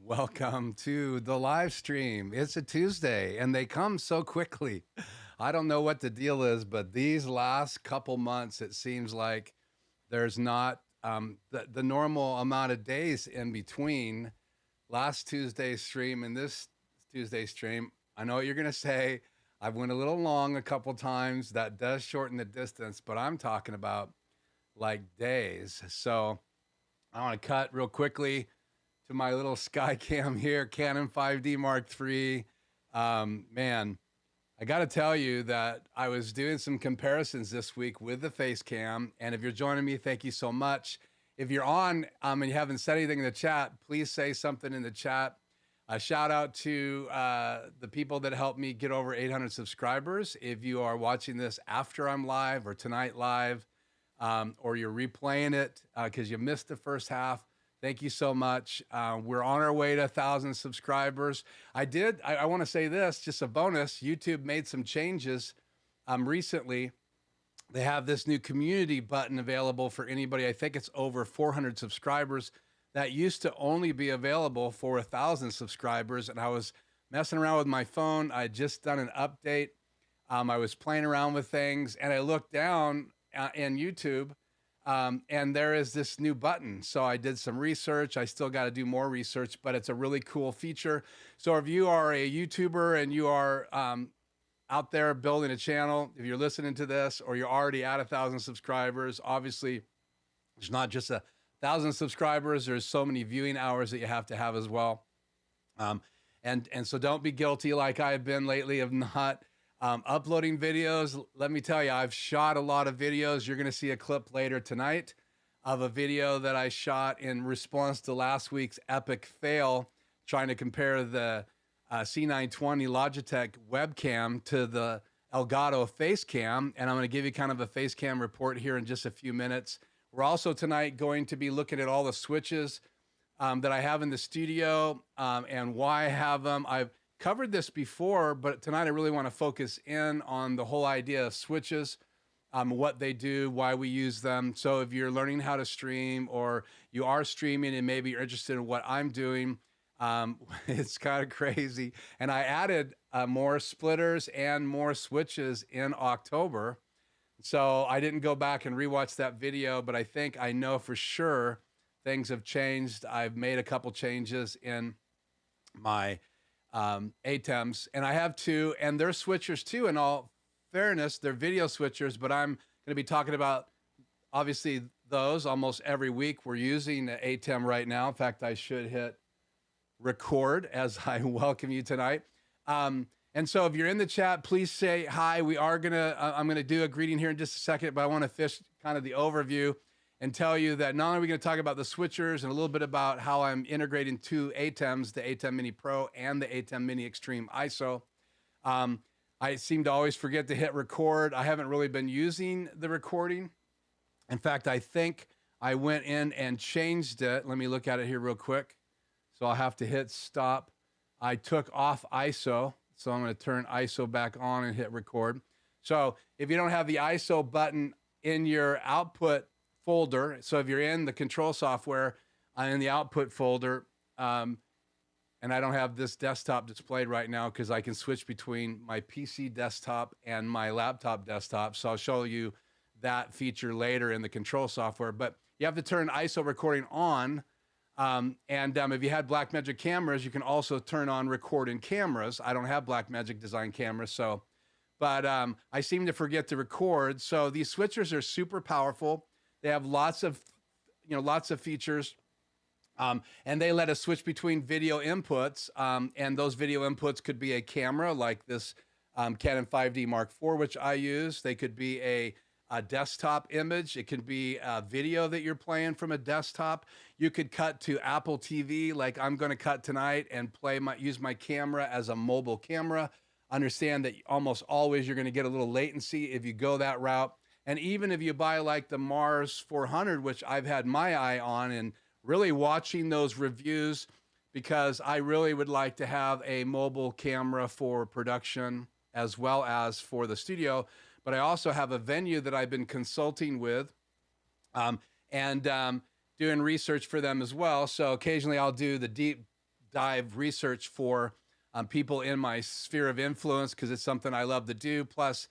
Welcome to the live stream. It's a Tuesday and they come so quickly. I don't know what the deal is, but these last couple months, it seems like there's not the normal amount of days in between last Tuesday's stream and this Tuesday's stream. I know what you're going to say. I went a little long a couple times. That does shorten the distance, but I'm talking about like days. So I want to cut real quickly to my little Skycam here, Canon 5D Mark III. Man, I got to tell you that I was doing some comparisons this week with the Facecam. And if you're joining me, thank you so much. If you're on and you haven't said anything in the chat, please say something in the chat. A shout out to the people that helped me get over 800 subscribers. If you are watching this after I'm live or tonight live, or you're replaying it because you missed the first half, thank you so much. We're on our way to 1,000 subscribers. I want to say this, just a bonus. YouTube made some changes recently. They have this new community button available for anybody. I think it's over 400 subscribers. That used to only be available for 1,000 subscribers. And I was messing around with my phone. I had just done an update. I was playing around with things and I looked down in YouTube and there is this new button. So I did some research. I still got to do more research, but it's a really cool feature. So if you are a YouTuber and you are out there building a channel, if you're listening to this or you're already at 1,000 subscribers, obviously there's not just 1,000 subscribers. There's so many viewing hours that you have to have as well. And so don't be guilty like I've been lately of not uploading videos. Let me tell you, I've shot a lot of videos. You're going to see a clip later tonight of a video that I shot in response to last week's epic fail, trying to compare the C920 Logitech webcam to the Elgato Facecam. And I'm going to give you kind of a Facecam report here in just a few minutes. We're also tonight going to be looking at all the switches that I have in the studio and why I have them. I've covered this before, but tonight I really want to focus in on the whole idea of switches, what they do, why we use them. So if you're learning how to stream or you are streaming and maybe you're interested in what I'm doing, it's kind of crazy. And I added more splitters and more switches in October. So I didn't go back and rewatch that video, but I think I know for sure things have changed. I've made a couple changes in my ATEMs, and I have two, and they're switchers too. In all fairness, they're video switchers, but I'm going to be talking about obviously those almost every week. We're using the ATEM right now. In fact, I should hit record as I welcome you tonight. And so if you're in the chat, please say hi. I'm going to do a greeting here in just a second, but I want to fish kind of the overview and tell you that not only are we going to talk about the switchers and a little bit about how I'm integrating two ATEMs, the ATEM Mini Pro and the ATEM Mini Extreme ISO. I seem to always forget to hit record. I haven't really been using the recording. In fact, I think I went in and changed it. Let me look at it here real quick. So I'll have to hit stop. I took off ISO. So I'm going to turn ISO back on and hit record. So if you don't have the ISO button in your output folder, so if you're in the control software in the output folder, and I don't have this desktop displayed right now because I can switch between my PC desktop and my laptop desktop. So I'll show you that feature later in the control software. But you have to turn ISO recording on. If you had Blackmagic cameras, you can also turn on recording cameras. I don't have Blackmagic design cameras, but I seem to forget to record. So these switchers are super powerful. They have lots of features, and they let us switch between video inputs. And those video inputs could be a camera like this Canon 5D Mark IV, which I use. They could be a desktop image. It can be a video that you're playing from a desktop. You could cut to Apple TV like I'm going to cut tonight and use my camera as a mobile camera. Understand that almost always you're going to get a little latency if you go that route. And even if you buy like the Mars 400, which I've had my eye on and really watching those reviews because I really would like to have a mobile camera for production as well as for the studio. But I also have a venue that I've been consulting with and doing research for them as well. So occasionally I'll do the deep dive research for people in my sphere of influence, because it's something I love to do. Plus,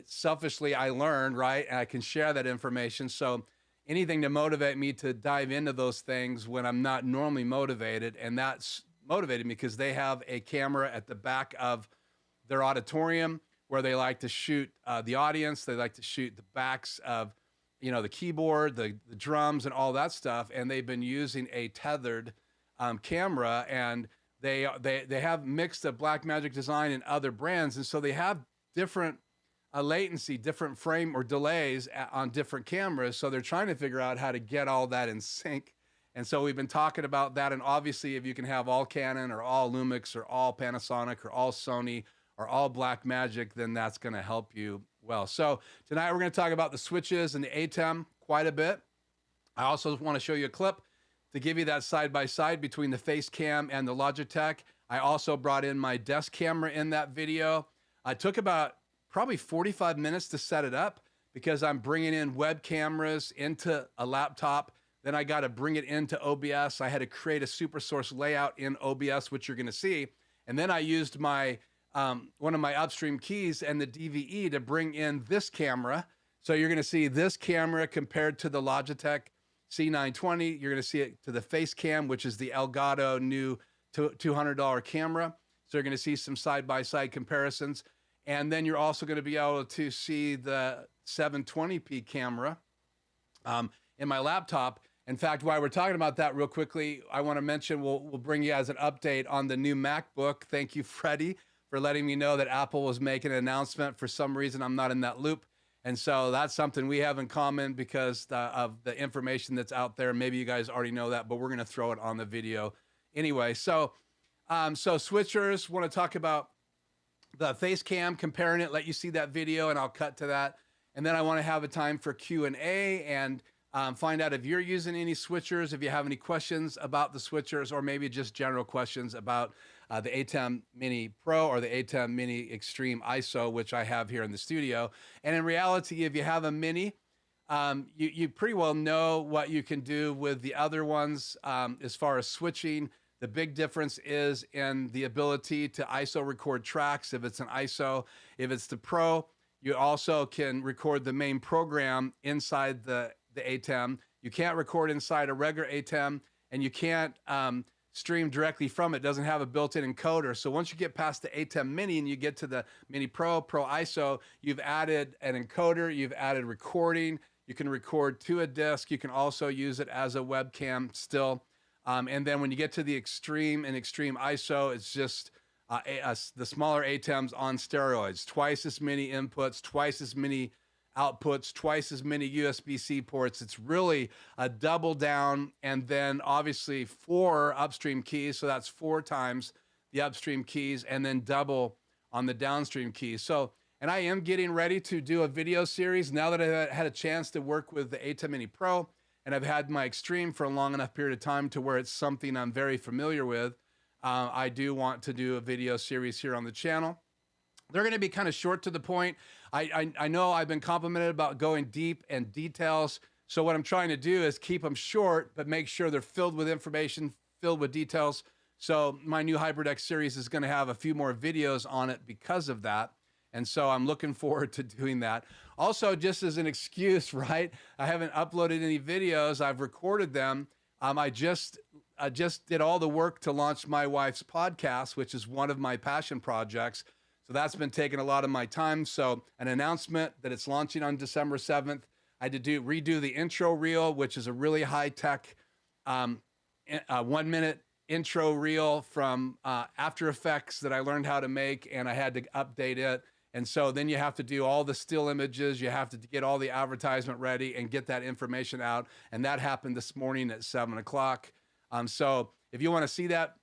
selfishly, I learn, right? And I can share that information. So anything to motivate me to dive into those things when I'm not normally motivated. And that's motivated me because they have a camera at the back of their auditorium where they like to shoot the audience. They like to shoot the backs of, the keyboard, the drums, and all that stuff. And they've been using a tethered camera, and they have mixed a Blackmagic design and other brands. And so they have different latency, different frame or delays on different cameras. So they're trying to figure out how to get all that in sync. And so we've been talking about that. And obviously, if you can have all Canon or all Lumix or all Panasonic or all Sony or all Blackmagic, then that's going to help you well. So tonight we're going to talk about the switches and the ATEM quite a bit. I also want to show you a clip to give you that side-by-side between the Facecam and the Logitech. I also brought in my desk camera in that video. I took about probably 45 minutes to set it up because I'm bringing in web cameras into a laptop. Then I got to bring it into OBS. I had to create a super source layout in OBS, which you're going to see. And then I used my one of my upstream keys and the DVE to bring in this camera. So you're going to see this camera compared to the Logitech C920. You're going to see it to the Facecam, which is the Elgato new $200 camera. So you're going to see some side-by-side comparisons. And then you're also going to be able to see the 720p camera in my laptop. In fact, while we're talking about that real quickly, I want to mention we'll bring you as an update on the new MacBook. Thank you, Freddie, for letting me know that Apple was making an announcement. For some reason, I'm not in that loop. And so that's something we have in common because of the information that's out there. Maybe you guys already know that, but we're going to throw it on the video anyway. So switchers, want to talk about the Facecam, comparing it, let you see that video, and I'll cut to that. And then I want to have a time for Q&A and find out if you're using any switchers, if you have any questions about the switchers, or maybe just general questions about the ATEM Mini Pro or the ATEM Mini Extreme ISO, which I have here in the studio. And in reality, if you have a Mini, you pretty well know what you can do with the other ones as far as switching. The big difference is in the ability to ISO record tracks if it's an ISO. If it's the Pro, you also can record the main program inside the ATEM. You can't record inside a regular ATEM, and you can't stream directly from it. It doesn't have a built-in encoder. So once you get past the ATEM Mini and you get to the Mini Pro, Pro ISO, you've added an encoder, you've added recording. You can record to a disk. You can also use it as a webcam still. And then when you get to the Extreme and Extreme ISO, it's just the smaller ATEMs on steroids. Twice as many inputs, twice as many outputs, twice as many USB-C ports. It's really a double down, and then obviously 4 upstream keys. So that's 4 times the upstream keys, and then double on the downstream keys. So, and I am getting ready to do a video series now that I've had a chance to work with the ATEM Mini Pro. And I've had my Extreme for a long enough period of time to where it's something I'm very familiar with. I do want to do a video series here on the channel. They're going to be kind of short to the point. I know I've been complimented about going deep and details. So what I'm trying to do is keep them short, but make sure they're filled with information, filled with details. So my new Hyperdeck series is going to have a few more videos on it because of that. And so I'm looking forward to doing that. Also, just as an excuse, right? I haven't uploaded any videos. I've recorded them. I just did all the work to launch my wife's podcast, which is one of my passion projects. So that's been taking a lot of my time. So an announcement that it's launching on December 7th. I had to redo the intro reel, which is a really high-tech 1-minute intro reel from After Effects that I learned how to make, and I had to update it. And so then you have to do all the still images. You have to get all the advertisement ready and get that information out. And that happened this morning at 7 o'clock. So if you want to see that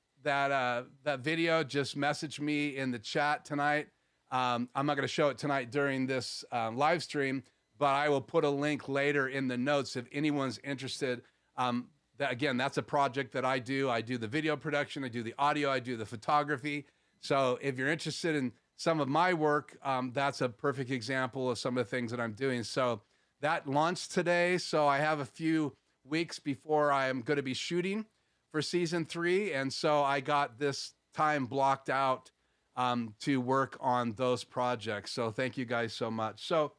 video, just message me in the chat tonight. I'm not going to show it tonight during this live stream, but I will put a link later in the notes if anyone's interested. Again, that's a project that I do. I do the video production, I do the audio, I do the photography. So if you're interested in some of my work, that's a perfect example of some of the things that I'm doing. So that launched today. So I have a few weeks before I am going to be shooting for season 3. And so I got this time blocked out to work on those projects. So thank you guys so much. So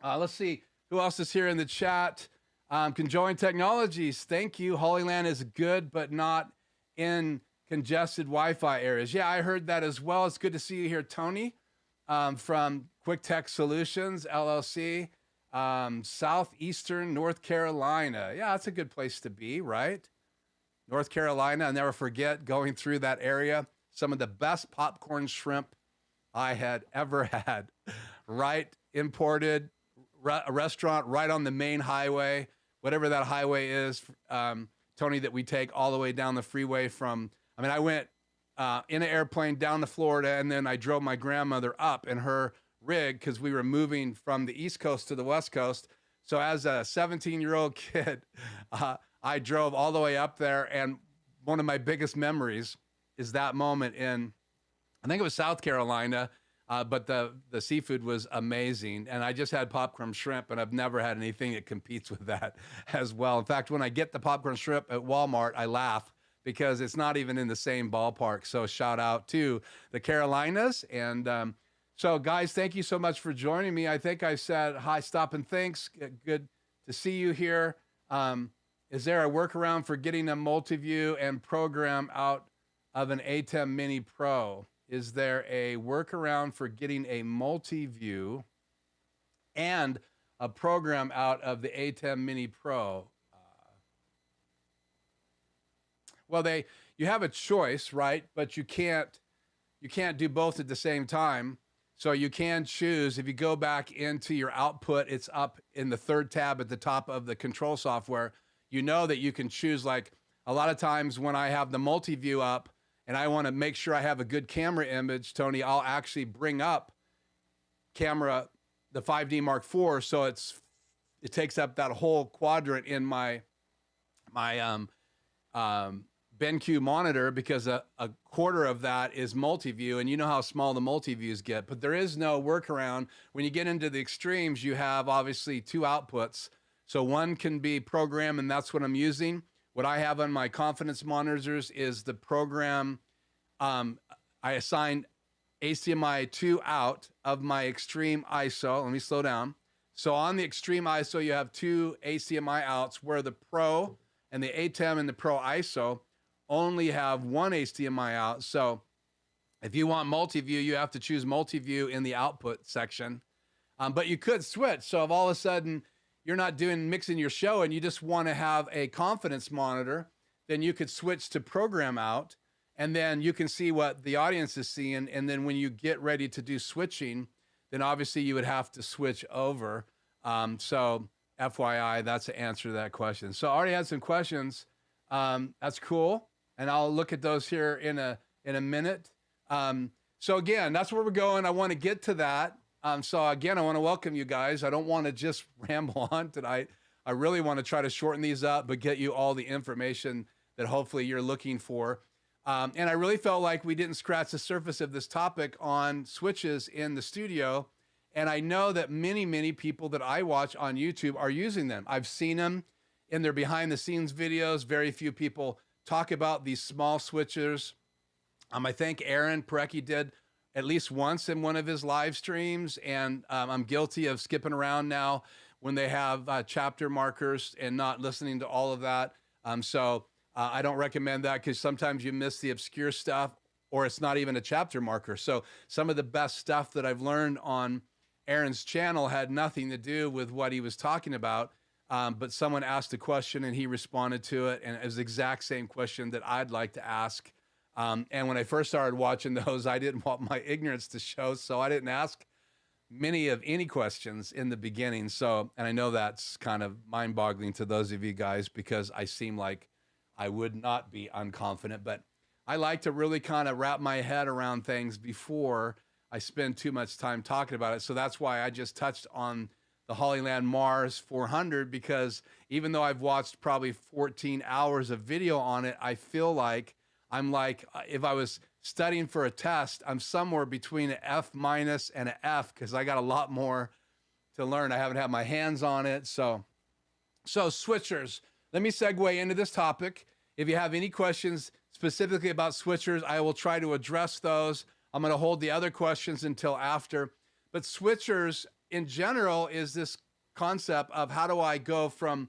let's see who else is here in the chat. Conjoined Technologies, thank you. Holy Land is good, but not in congested Wi-Fi areas. Yeah, I heard that as well. It's good to see you here, Tony, from Quick Tech Solutions, LLC, Southeastern North Carolina. Yeah, that's a good place to be, right? North Carolina, I'll never forget going through that area. Some of the best popcorn shrimp I had ever had, right? Imported, a restaurant right on the main highway, whatever that highway is, Tony, that we take all the way down the freeway from, I mean, I went in an airplane down to Florida, and then I drove my grandmother up in her rig because we were moving from the East Coast to the West Coast. So as a 17-year-old kid, I drove all the way up there, and one of my biggest memories is that moment in, I think it was South Carolina, but the seafood was amazing, and I just had popcorn shrimp, and I've never had anything that competes with that as well. In fact, when I get the popcorn shrimp at Walmart, I laugh because it's not even in the same ballpark. So shout out to the Carolinas. And so guys, thank you so much for joining me. I think I said hi, stop, and thanks. Good to see you here. Is there a workaround for getting a multi-view and program out of an ATEM Mini Pro? Is there a workaround for getting a multi-view and a program out of the ATEM Mini Pro? Well, you have a choice, right? But you can't do both at the same time. So you can choose. If you go back into your output, it's up in the 3rd tab at the top of the control software. You know that you can choose, like a lot of times when I have the multi-view up and I want to make sure I have a good camera image, Tony, I'll actually bring up camera, the 5D Mark IV, so it takes up that whole quadrant in my BenQ monitor, because a quarter of that is multi-view, and you know how small the multi-views get. But there is no workaround. When you get into the extremes, you have obviously 2 outputs. So one can be program, and that's what I'm using. What I have on my confidence monitors is the program. I assign HDMI 2 out of my extreme ISO. Let me slow down. So on the extreme ISO, you have 2 HDMI outs, where the Pro and the ATEM and the Pro ISO only have 1 HDMI out. So if you want multi-view, you have to choose multi-view in the output section. But you could switch. So if all of a sudden you're not mixing your show and you just want to have a confidence monitor, then you could switch to program out, and then you can see what the audience is seeing. And then when you get ready to do switching, then obviously you would have to switch over. So FYI, that's the answer to that question. So I already had some questions. That's cool. And I'll look at those here in a minute. So again, that's where we're going. I want to get to that. So again, I want to welcome you guys. I don't want to just ramble on tonight. I really want to try to shorten these up, but get you all the information that hopefully you're looking for. And I really felt like we didn't scratch the surface of this topic on switches in the studio. And I know that many people that I watch on YouTube are using them. I've seen them in their behind the scenes videos. Very few people talk about these small switchers. I think Aaron Parecki did at least once in one of his live streams, and I'm guilty of skipping around now when they have chapter markers and not listening to all of that. So I don't recommend that, because sometimes you miss the obscure stuff, or it's not even a chapter marker. So some of the best stuff that I've learned on Aaron's channel had nothing to do with what he was talking about, but someone asked a question and he responded to it, and it was the exact same question that I'd like to ask. And when I first started watching those, I didn't want my ignorance to show, so I didn't ask many of any questions in the beginning. So, and I know that's kind of mind-boggling to those of you guys, because I seem like I would not be unconfident, but I like to really kind of wrap my head around things before I spend too much time talking about it. So that's why I just touched on the Hollyland Mars 400, because even though I've watched probably 14 hours of video on it, I feel like I'm like, if I was studying for a test, I'm somewhere between an F- and an F, because I got a lot more to learn. I haven't had my hands on it. So switchers, let me segue into this topic. If you have any questions specifically about switchers, I will try to address those. I'm going to hold the other questions until after. But switchers in general is this concept of how do I go from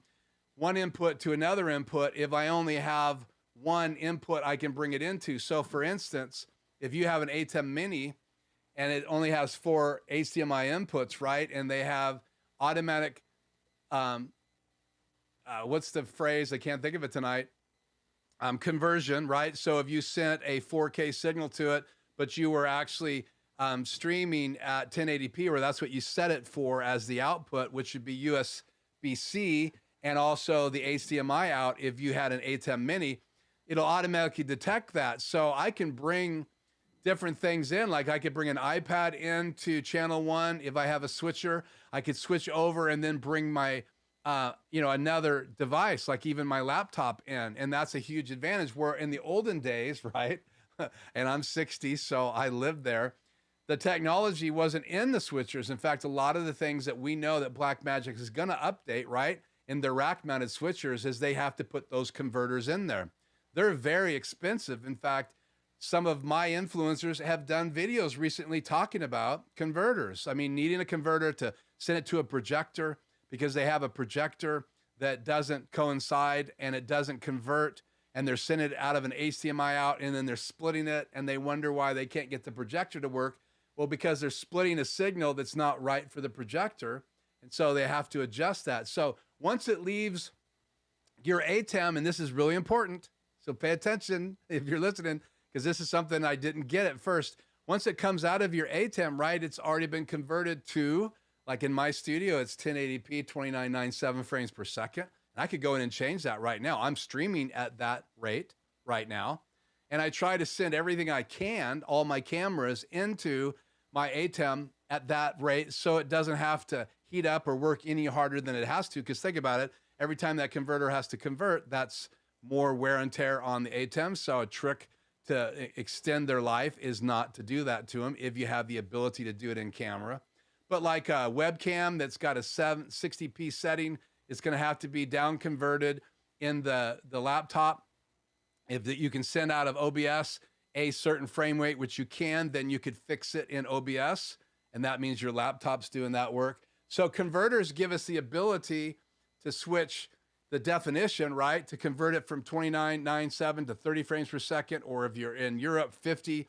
one input to another input if I only have one input I can bring it into. So for instance, if you have an ATEM Mini and it only has 4 HDMI inputs, right? And they have automatic, what's the phrase? I can't think of it tonight. Conversion, right? So if you sent a 4K signal to it, but you were actually streaming at 1080p, or that's what you set it for as the output, which should be USB-C, and also the HDMI out. If you had an ATEM Mini, it'll automatically detect that. So I can bring different things in, like I could bring an iPad into channel 1. If I have a switcher, I could switch over and then bring my another device, like even my laptop in. And that's a huge advantage, where in the olden days, right? And I'm 60, so I lived there. The technology wasn't in the switchers. In fact, a lot of the things that we know that Blackmagic is going to update, right, in their rack-mounted switchers, is they have to put those converters in there. They're very expensive. In fact, some of my influencers have done videos recently talking about converters. I mean, needing a converter to send it to a projector because they have a projector that doesn't coincide and it doesn't convert, and they're sending it out of an HDMI out, and then they're splitting it, and they wonder why they can't get the projector to work. Well, because they're splitting a signal that's not right for the projector, and so they have to adjust that. So once it leaves your ATEM, and this is really important, so pay attention if you're listening, because this is something I didn't get at first. Once it comes out of your ATEM, right, it's already been converted to, like in my studio, it's 1080p, 2997 frames per second. And I could go in and change that right now. I'm streaming at that rate right now. And I try to send everything I can, all my cameras, into my ATEM at that rate, so it doesn't have to heat up or work any harder than it has to. Because think about it, every time that converter has to convert, that's more wear and tear on the ATEM. So a trick to extend their life is not to do that to them if you have the ability to do it in camera. But like a webcam that's got a 760p setting, it's going to have to be down converted in the laptop. If you can send out of OBS a certain frame rate, which you can, then you could fix it in OBS, and that means your laptop's doing that work. So converters give us the ability to switch the definition, right, to convert it from 2997 to 30 frames per second, or if you're in Europe, 50,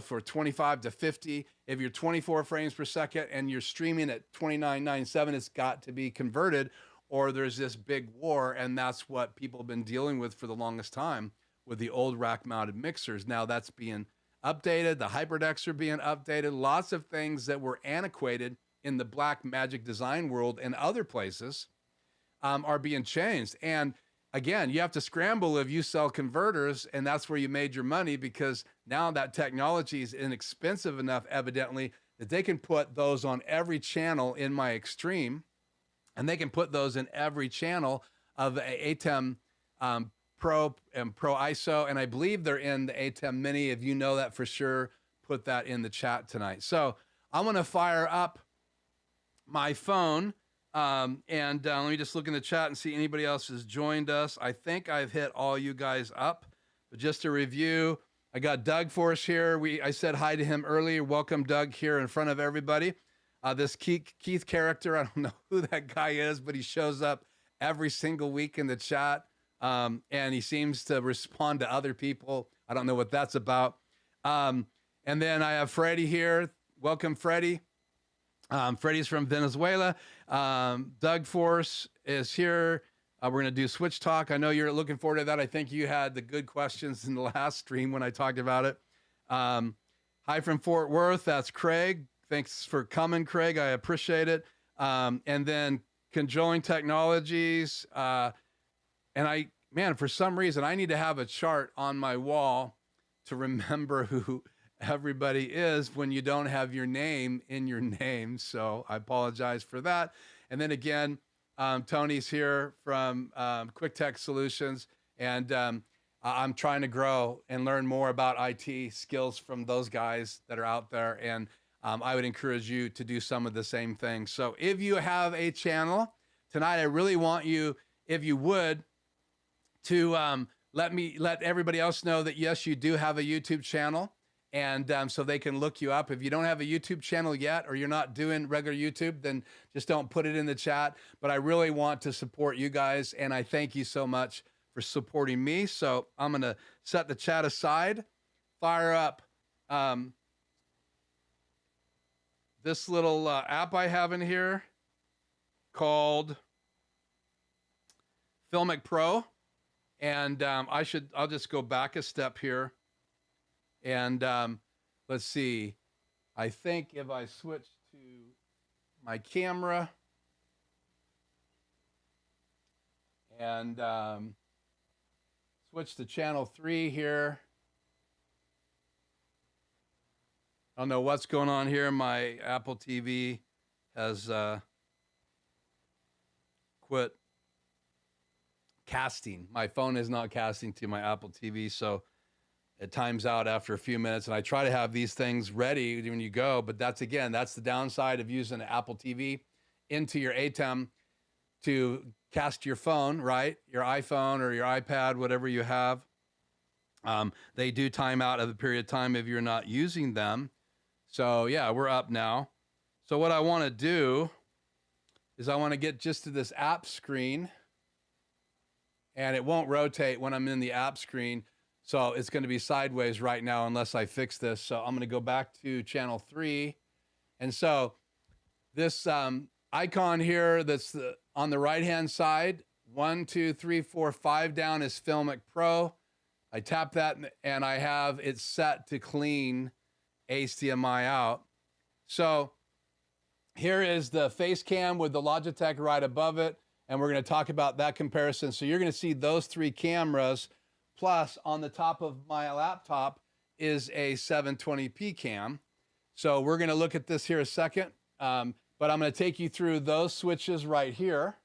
for 25 to 50. If you're 24 frames per second and you're streaming at 2997, it's got to be converted, or there's this big war, and that's what people have been dealing with for the longest time with the old rack-mounted mixers. Now that's being updated. The Hyperdecks are being updated. Lots of things that were antiquated in the Blackmagic design world and other places are being changed. And again, you have to scramble if you sell converters, and that's where you made your money, because now that technology is inexpensive enough, evidently, that they can put those on every channel in my Extreme, and they can put those in every channel of ATEM Pro and Pro ISO, and I believe they're in the ATEM Mini. If you know that for sure, put that in the chat tonight. So I'm going to fire up my phone, and let me just look in the chat and see anybody else has joined us. I think I've hit all you guys up, but just to review, I got Doug Force here. I said hi to him earlier. Welcome, Doug, here in front of everybody. This Keith character, I don't know who that guy is, but he shows up every single week in the chat. And he seems to respond to other people. I don't know what that's about. And then I have Freddie here. Welcome, Freddie. Freddie's from Venezuela. Doug Force is here. We're going to do Switch Talk. I know you're looking forward to that. I think you had the good questions in the last stream when I talked about it. Hi from Fort Worth. That's Craig. Thanks for coming, Craig. I appreciate it. And then Conjoined Technologies. And man, for some reason, I need to have a chart on my wall to remember who everybody is when you don't have your name in your name. So I apologize for that. And then again, Tony's here from Quick Tech Solutions. And I'm trying to grow and learn more about IT skills from those guys that are out there. And I would encourage you to do some of the same things. So if you have a channel tonight, I really want you, if you would, to let everybody else know that yes, you do have a YouTube channel, and so they can look you up. If you don't have a YouTube channel yet, or you're not doing regular YouTube, then just don't put it in the chat. But I really want to support you guys, and I thank you so much for supporting me. So I'm gonna set the chat aside, fire up this little app I have in here called Filmic Pro. And I'll just go back a step here. And let's see. I think if I switch to my camera and switch to channel 3 here. I don't know what's going on here. My Apple TV has quit casting. My phone is not casting to my Apple TV, so it times out after a few minutes. And I try to have these things ready when you go, but that's the downside of using an Apple TV into your ATEM to cast your phone, right? Your iPhone or your iPad, whatever you have. They do time out of a period of time if you're not using them. So yeah, we're up now. So what I want to do is I want to get just to this app screen. And it won't rotate when I'm in the app screen. So it's going to be sideways right now unless I fix this. So I'm going to go back to channel 3. And so this icon here that's on the right-hand side, 1, 2, 3, 4, 5 down is Filmic Pro. I tap that and I have it set to clean HDMI out. So here is the Facecam with the Logitech right above it. And we're going to talk about that comparison. So you're going to see those 3 cameras, plus on the top of my laptop is a 720p cam. So we're going to look at this here a second, but I'm going to take you through those switches right here.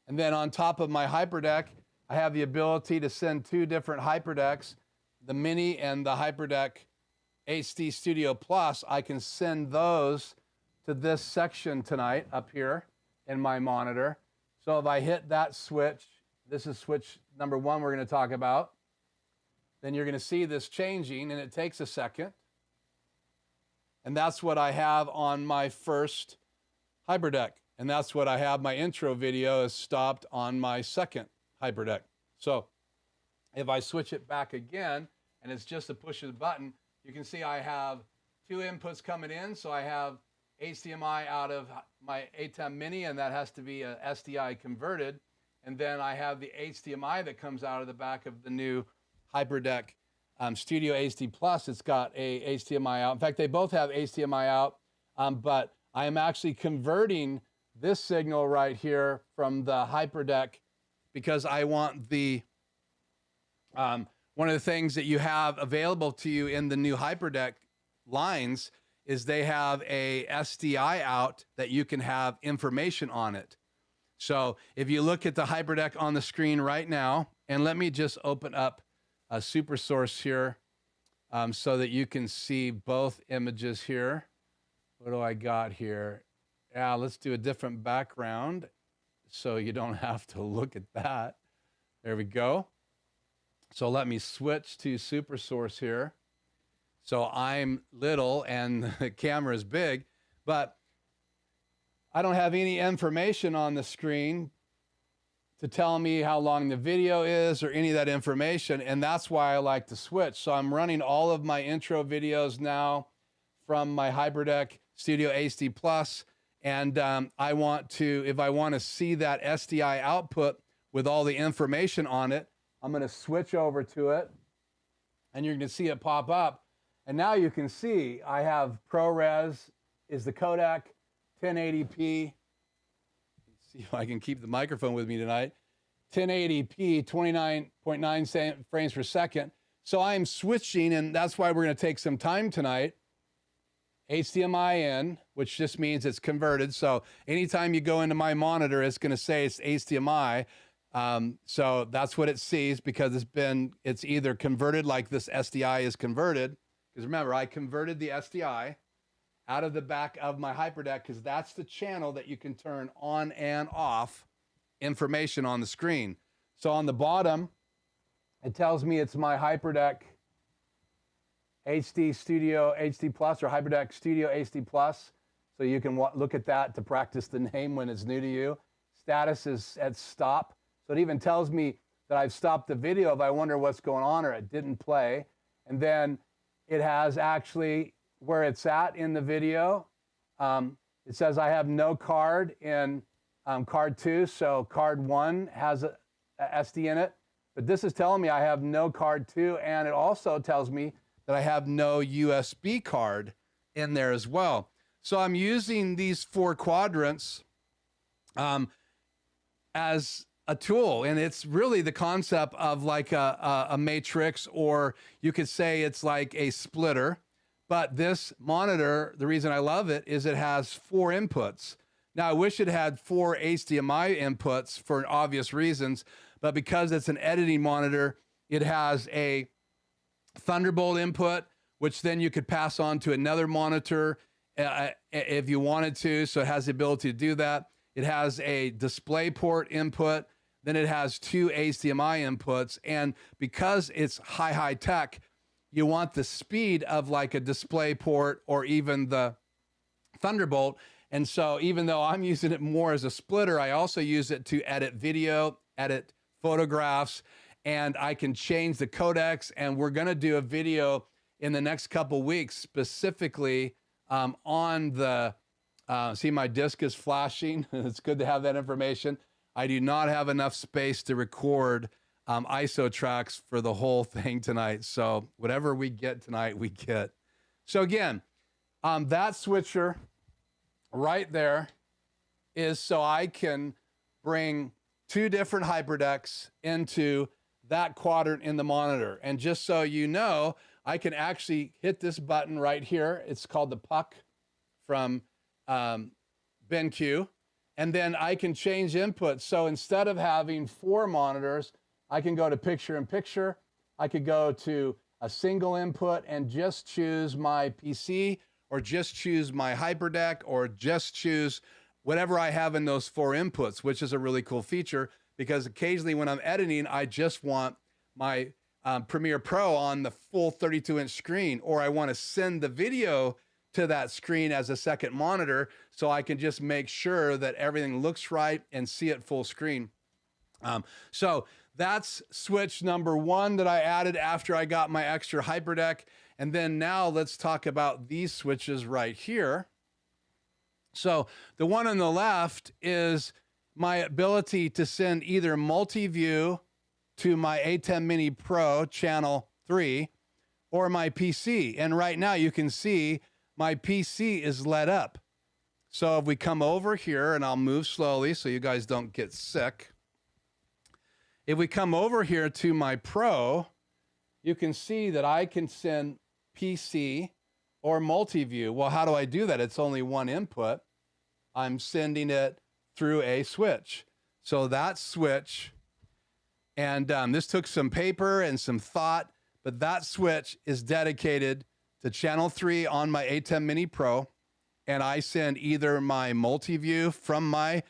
And then on top of my Hyperdeck, I have the ability to send 2 different Hyperdecks, the Mini and the Hyperdeck HD Studio Plus. I can send those to this section tonight up here in my monitor. So if I hit that switch, this is switch number 1 we're going to talk about, then you're going to see this changing, and it takes a second. And that's what I have on my first Hyperdeck. And that's what I have. My intro video is stopped on my second Hyperdeck. So if I switch it back again, and it's just a push of the button, you can see I have 2 inputs coming in. So I have HDMI out of my ATEM Mini, and that has to be a SDI converted. And then I have the HDMI that comes out of the back of the new Hyperdeck Studio HD Plus. It's got a HDMI out. In fact, they both have HDMI out, but I am actually converting this signal right here from the Hyperdeck because I want the one of the things that you have available to you in the new Hyperdeck lines is they have a SDI out that you can have information on it. So if you look at the Hyperdeck on the screen right now, and let me just open up a super source here so that you can see both images here. What do I got here? Yeah, let's do a different background so you don't have to look at that. There we go. So let me switch to super source here. So I'm little and the camera is big, but I don't have any information on the screen to tell me how long the video is or any of that information. And that's why I like to switch. So I'm running all of my intro videos now from my Hyperdeck Studio HD Plus. And I want to, if I want to see that SDI output with all the information on it, I'm going to switch over to it and you're going to see it pop up. And now you can see I have ProRes is the codec, 1080p. Let's see if I can keep the microphone with me tonight. 1080p, 29.9 frames per second. So I'm switching, and that's why we're going to take some time tonight. HDMI in, which just means it's converted. So anytime you go into my monitor, it's going to say it's HDMI. So that's what it sees because it's either converted like this SDI is converted. Because remember, I converted the SDI out of the back of my Hyperdeck because that's the channel that you can turn on and off information on the screen. So on the bottom, It tells me it's my Hyperdeck HD Studio HD Plus or Hyperdeck Studio HD Plus. So you can look at that to practice the name when it's new to you. Status is at stop. So it even tells me that I've stopped the video if I wonder what's going on or it didn't play. And then it has actually where it's at in the video. It says I have no card in card 2, so card 1 has a SD in it. But this is telling me I have no card 2, and it also tells me that I have no USB card in there as well. So I'm using these 4 quadrants as a tool, and it's really the concept of like a matrix, or you could say it's like a splitter. But this monitor, the reason I love it is it has 4 inputs. Now I wish it had 4 HDMI inputs for obvious reasons, but because it's an editing monitor, it has a Thunderbolt input, which then you could pass on to another monitor if you wanted to. So it has the ability to do that. It has a DisplayPort input. Then it has 2 HDMI inputs. And because it's high tech, you want the speed of like a DisplayPort or even the Thunderbolt. And so even though I'm using it more as a splitter, I also use it to edit video, edit photographs, and I can change the codecs. And we're going to do a video in the next couple weeks specifically on the, see my disc is flashing. It's good to have that information. I do not have enough space to record ISO tracks for the whole thing tonight. So whatever we get tonight, we get. So again, that switcher right there is so I can bring 2 different Hyperdecks into that quadrant in the monitor. And just so you know, I can actually hit this button right here. It's called the puck from BenQ. And then I can change inputs. So instead of having 4 monitors, I can go to picture-in-picture. I could go to a single input and just choose my PC, or just choose my Hyperdeck, or just choose whatever I have in those 4 inputs, which is a really cool feature, because occasionally when I'm editing, I just want my Premiere Pro on the full 32-inch screen, or I want to send the video to that screen as a second monitor, so I can just make sure that everything looks right and see it full screen. So that's switch number 1 that I added after I got my extra Hyperdeck. And then now let's talk about these switches right here. So the one on the left is my ability to send either multi-view to my ATEM Mini Pro channel 3 or my PC. And right now you can see my PC is lit up. So if we come over here, and I'll move slowly so you guys don't get sick. If we come over here to my Pro, you can see that I can send PC or multi-view. Well, how do I do that? It's only one input. I'm sending it through a switch. So that switch, and this took some paper and some thought, but that switch is dedicated to channel 3 on my ATEM Mini Pro, and I send either my multi-view from my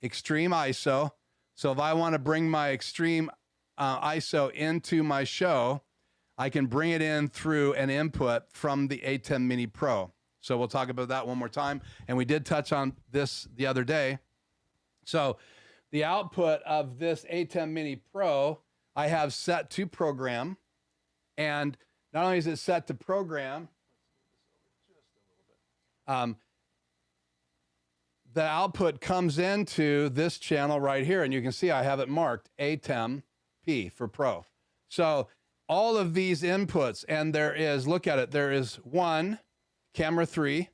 extreme ISO. So if I want to bring my extreme ISO into my show, I can bring it in through an input from the ATEM Mini Pro. So we'll talk about that one more time. And we did touch on this the other day. So the output of this ATEM Mini Pro, I have set to program. And not only is it set to program, the output comes into this channel right here. And you can see I have it marked ATEM P for Pro. So all of these inputs, and there is, look at it, there is 1, camera 3,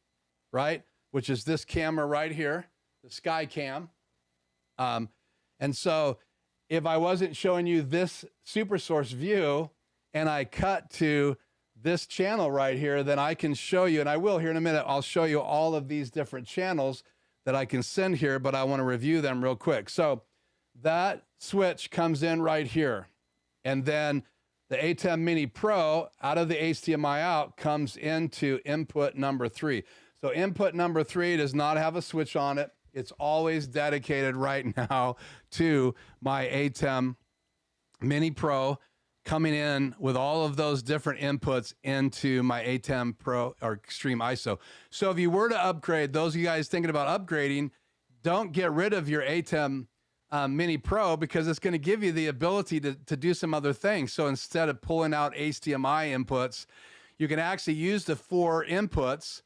right? Which is this camera right here, the Skycam. And so if I wasn't showing you this super source view and I cut to this channel right here, then I can show you, and I will here in a minute, I'll show you all of these different channels that I can send here, but I want to review them real quick. So that switch comes in right here. And then the ATEM Mini Pro out of the HDMI out comes into input number 3. So input number 3 does not have a switch on it. It's always dedicated right now to my ATEM Mini Pro coming in with all of those different inputs into my ATEM Pro or Extreme ISO. So if you were to upgrade, those of you guys thinking about upgrading, don't get rid of your ATEM Mini Pro, because it's going to give you the ability to do some other things. So instead of pulling out HDMI inputs, you can actually use the 4 inputs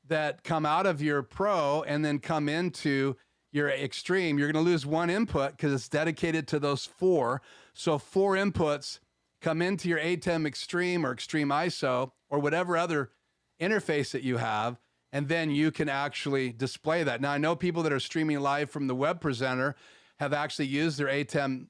that come out of your Pro and then come into your Extreme. You're going to lose 1 input because it's dedicated to those 4. So 4 inputs come into your ATEM Extreme or Extreme ISO or whatever other interface that you have, and then you can actually display that. Now, I know people that are streaming live from the web presenter have actually used their ATEM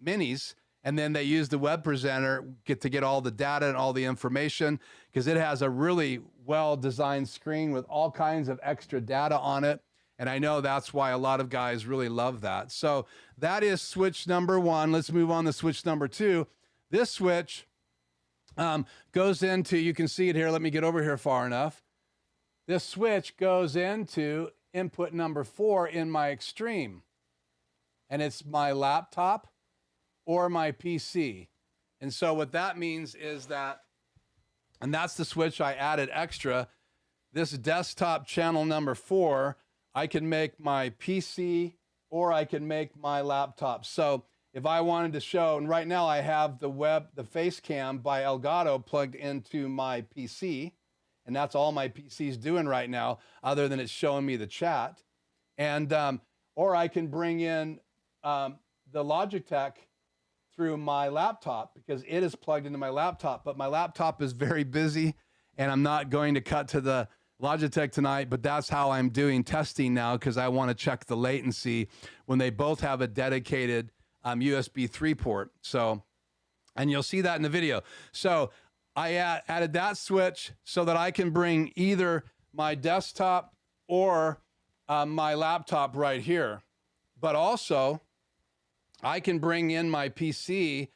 Minis, and then they use the web presenter to get all the data and all the information, because it has a really well-designed screen with all kinds of extra data on it. And I know that's why a lot of guys really love that. So that is switch number 1. Let's move on to switch number 2. This switch goes into, you can see it here. Let me get over here far enough. This switch goes into input number 4 in my Extreme. And it's my laptop or my PC. And so what that means is that, and that's the switch I added extra, this desktop channel number 4, I can make my PC or I can make my laptop. So if I wanted to show, and right now I have the Facecam by Elgato plugged into my PC, and that's all my PC's doing right now, other than it's showing me the chat. And, or I can bring in the Logitech through my laptop, because it is plugged into my laptop, but my laptop is very busy and I'm not going to cut to the Logitech tonight, but that's how I'm doing testing now, because I want to check the latency when they both have a dedicated USB 3 port. So, and you'll see that in the video. So I added that switch so that I can bring either my desktop or my laptop right here, but also I can bring in my PC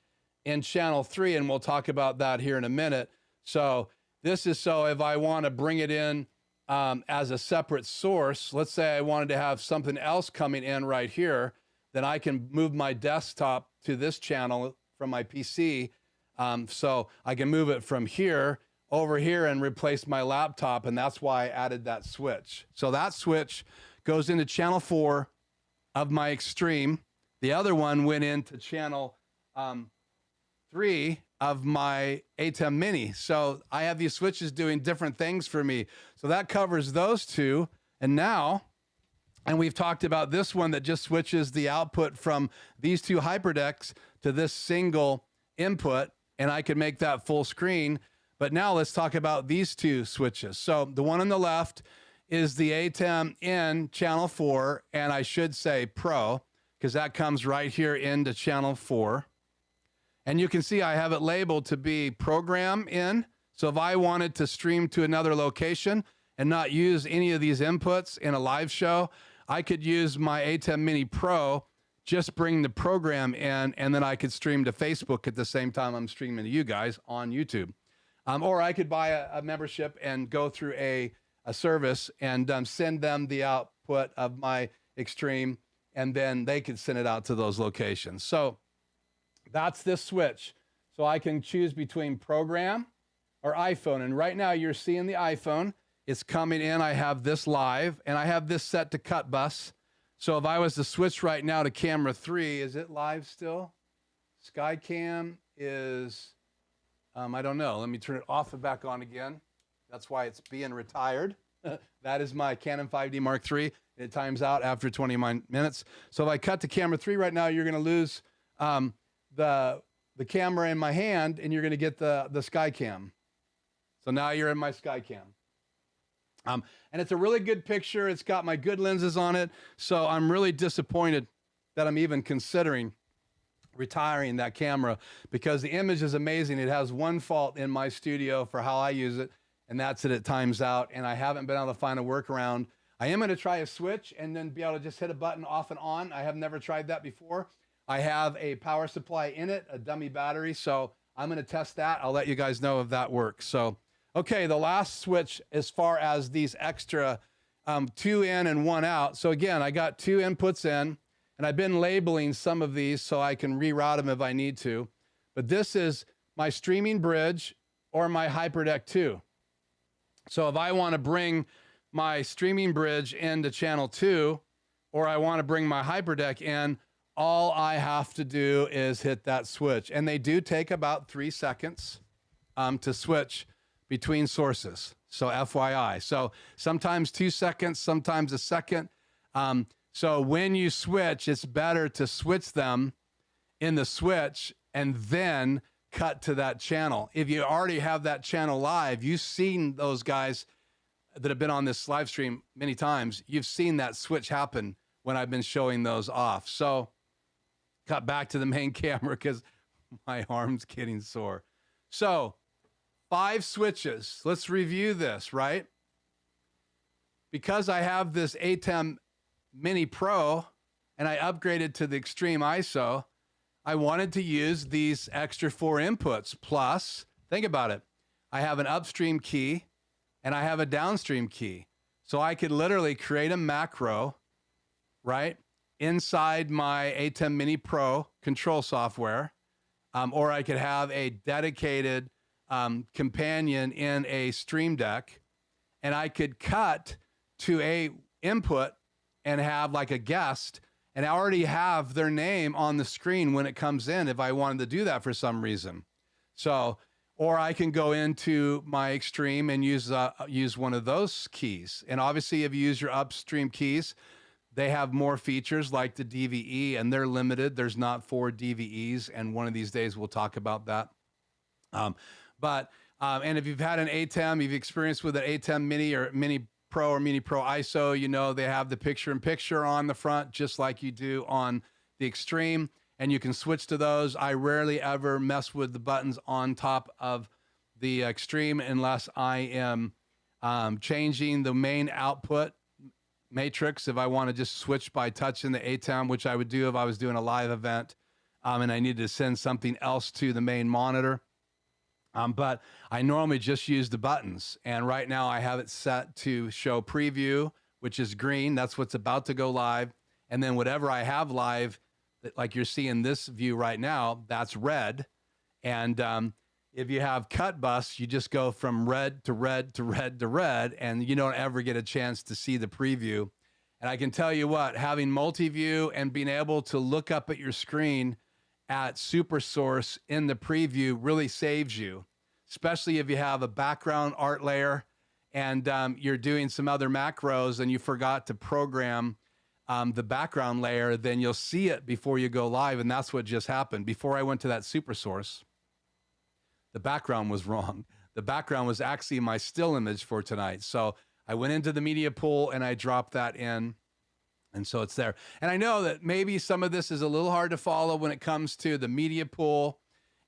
in channel 3, and we'll talk about that here in a minute. So this is so if I want to bring it in as a separate source, let's say I wanted to have something else coming in right here, then I can move my desktop to this channel from my PC. So I can move it from here over here and replace my laptop, and that's why I added that switch. So that switch goes into channel 4 of my Extreme. The other one went into channel 3 of my ATEM Mini. So I have these switches doing different things for me. So that covers those 2. And now, and we've talked about this one that just switches the output from these 2 Hyperdecks to this single input, and I could make that full screen. But now let's talk about these 2 switches. So the one on the left is the ATEM in channel 4, and I should say Pro, because that comes right here into channel 4. And you can see I have it labeled to be program in. So if I wanted to stream to another location and not use any of these inputs in a live show, I could use my ATEM Mini Pro, just bring the program in, and then I could stream to Facebook at the same time I'm streaming to you guys on YouTube. Or I could buy a membership and go through a service and send them the output of my Extreme, and then they could send it out to those locations. So that's this switch. So I can choose between program or iPhone. And right now you're seeing the iPhone. It's coming in. I have this live, and I have this set to cut bus. So if I was to switch right now to camera 3, is it live still? Skycam is, I don't know. Let me turn it off and back on again. That's why it's being retired. That is my Canon 5D Mark III. It times out after 29 minutes. So if I cut to camera 3 right now, you're going to lose the camera in my hand, and you're going to get the Skycam. So now you're in my Skycam. And it's a really good picture. It's got my good lenses on it. So I'm really disappointed that I'm even considering retiring that camera, because the image is amazing. It has one fault in my studio for how I use it, and that's that it times out, and I haven't been able to find a workaround. I am going to try a switch and then be able to just hit a button off and on. I have never tried that before. I have a power supply in it, a dummy battery, so I'm going to test that. I'll let you guys know if that works. So, okay, the last switch as far as these extra 2 in and 1 out. So again, I got 2 inputs in, and I've been labeling some of these so I can reroute them if I need to. but this is my streaming bridge or my HyperDeck 2. So if I want to bring my streaming bridge into channel 2, or I want to bring my HyperDeck in, all I have to do is hit that switch. And they do take about 3 seconds to switch between sources. So FYI. So sometimes 2 seconds, sometimes a second. So when you switch, it's better to switch them in the switch and then cut to that channel. If you already have that channel live, you've seen those guys that have been on this live stream many times. You've seen that switch happen when I've been showing those off. So cut back to the main camera because my arm's getting sore. So 5 switches. Let's review this, right? Because I have this ATEM Mini Pro and I upgraded to the Extreme ISO, I wanted to use these extra 4 inputs. Plus, think about it. I have an upstream key and I have a downstream key. So I could literally create a macro, right, inside my ATEM Mini Pro control software, or I could have a dedicated companion in a Stream Deck, and I could cut to a input and have like a guest, and I already have their name on the screen when it comes in if I wanted to do that for some reason. So, or I can go into my Extreme and use one of those keys. And obviously if you use your upstream keys, they have more features like the DVE, and they're limited. There's not 4 DVEs, and one of these days we'll talk about that. And if you've had an ATEM, you've experienced with an ATEM Mini or Mini Pro or Mini Pro ISO, you know they have the picture-in-picture on the front, just like you do on the Extreme, and you can switch to those. I rarely ever mess with the buttons on top of the Extreme unless I am changing the main output matrix. If I want to just switch by touching the ATEM, which I would do if I was doing a live event and I needed to send something else to the main monitor. But I normally just use the buttons, and right now I have it set to show preview, which is green. That's what's about to go live. And then whatever I have live, like you're seeing this view right now, that's red. And if you have cut bus, you just go from red to red to red to red, and you don't ever get a chance to see the preview. And I can tell you what, having multi-view and being able to look up at your screen at super source in the preview really saves you, especially if you have a background art layer and you're doing some other macros and you forgot to program the background layer. Then you'll see it before you go live, and that's what just happened. Before I went to that super source, the background was wrong. The background was actually my still image for tonight. So I went into the media pool and I dropped that in. And so it's there. And I know that maybe some of this is a little hard to follow when it comes to the media pool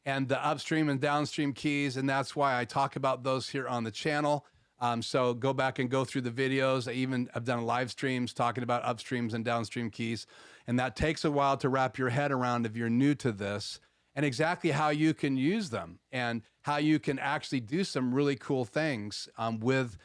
and the upstream and downstream keys. And that's why I talk about those here on the channel. So go back and go through the videos. I've done live streams talking about upstreams and downstream keys. And that takes a while to wrap your head around if you're new to this, and exactly how you can use them and how you can actually do some really cool things with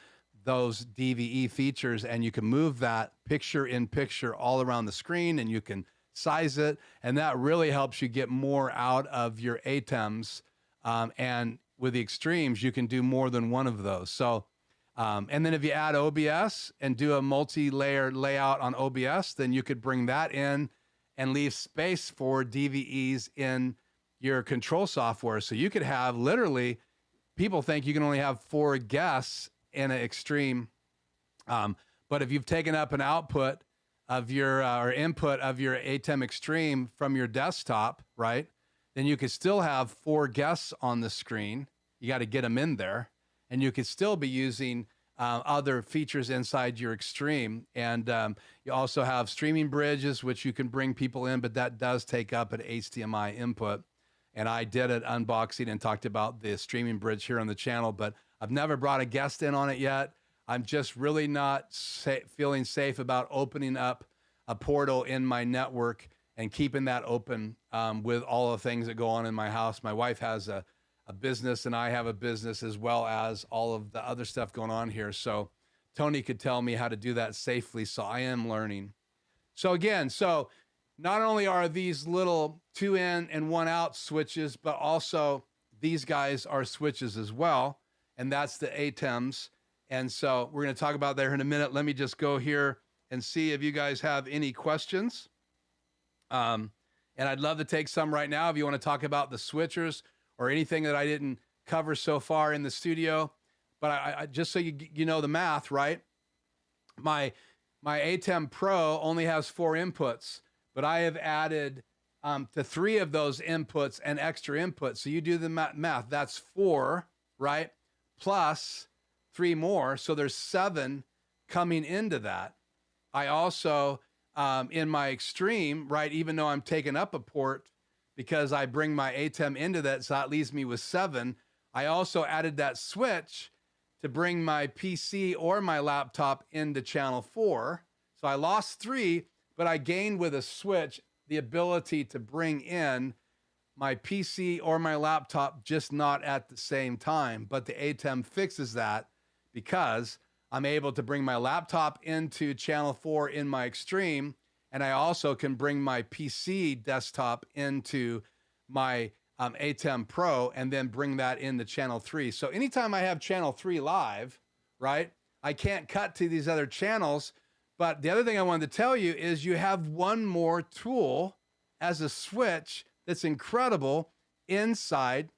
those DVE features. And you can move that picture in picture all around the screen, and you can size it. And that really helps you get more out of your ATEMs. And with the Extremes, you can do more than one of those. So, and then if you add OBS and do a multi-layer layout on OBS, then you could bring that in and leave space for DVEs in your control software. So you could have literally, people think you can only have 4 guests in an Extreme. But if you've taken up an output of your, or input of your ATEM Extreme from your desktop, right, then you could still have 4 guests on the screen. You got to get them in there. And you could still be using other features inside your Extreme. And you also have streaming bridges, which you can bring people in, but that does take up an HDMI input. And I did an unboxing and talked about the streaming bridge here on the channel, but I've never brought a guest in on it yet. I'm just really not feeling safe about opening up a portal in my network and keeping that open with all the things that go on in my house. My wife has a business and I have a business, as well as all of the other stuff going on here. So Tony could tell me how to do that safely. So I am learning. So again, not only are these little 2 in and 1 out switches, but also these guys are switches as well. And that's the ATEMs. And so we're going to talk about that here in a minute. Let me just go here and see if you guys have any questions. And I'd love to take some right now if you want to talk about the switchers or anything that I didn't cover so far in the studio. But I just so you know the math, right? My ATEM Pro only has 4 inputs, but I have added to 3 of those inputs an extra input. So you do the math. That's 4, right? Plus 3 more. So there's 7 coming into that. I also, in my Extreme, right, even though I'm taking up a port because I bring my ATEM into that, so that leaves me with 7. I also added that switch to bring my PC or my laptop into channel 4. So I lost 3, but I gained with a switch the ability to bring in my PC or my laptop, just not at the same time. But the ATEM fixes that because I'm able to bring my laptop into channel 4 in my Extreme, and I also can bring my PC desktop into my ATEM Pro and then bring that into channel 3. So anytime I have channel 3 live, right, I can't cut to these other channels. But the other thing I wanted to tell you is you have one more tool as a switch that's incredible inside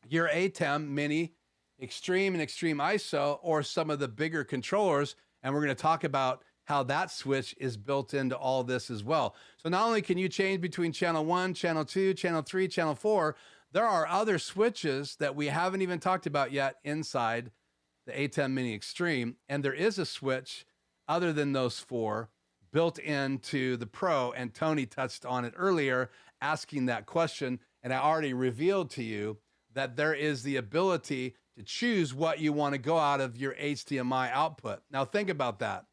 your ATEM Mini Extreme and Extreme ISO or some of the bigger controllers. And we're going to talk about how that switch is built into all this as well. So not only can you change between channel 1, channel 2, channel 3, channel 4, there are other switches that we haven't even talked about yet inside the ATEM Mini Extreme. And there is a switch other than those 4 built into the Pro. And Tony touched on it earlier, asking that question. And I already revealed to you that there is the ability to choose what you want to go out of your HDMI output. Now think about that.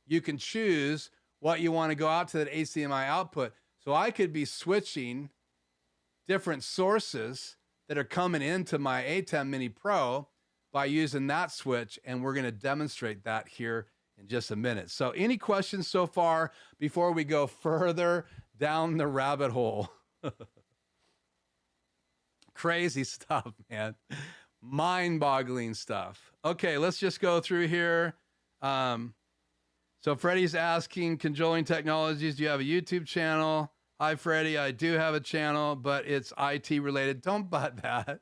You can choose what you want to go out to that HDMI output. So I could be switching different sources that are coming into my ATEM Mini Pro by using that switch. And we're going to demonstrate that here in just a minute. So any questions so far before we go further down the rabbit hole? Crazy stuff, man. Mind-boggling stuff. Okay, let's just go through here. So Freddie's asking, Controlling Technologies, do you have a YouTube channel? Hi, Freddie. I do have a channel, but it's IT related. Don't butt that.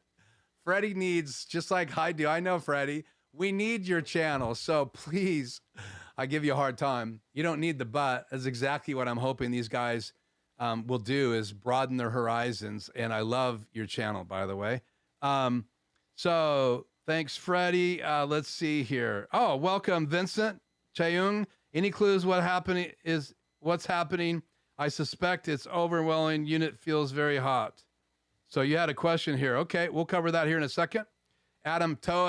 Freddie needs, just like I do. I know, Freddie. We need your channel. So please, I give you a hard time. You don't need the butt. That's exactly what I'm hoping these guys will do, is broaden their horizons. And I love your channel, by the way. So thanks, Freddie. Let's see here. Oh, welcome, Vincent Chayung. Any clues what's happening? I suspect it's overwhelming. Unit feels very hot. So you had a question here. Okay, we'll cover that here in a second. Adam Tao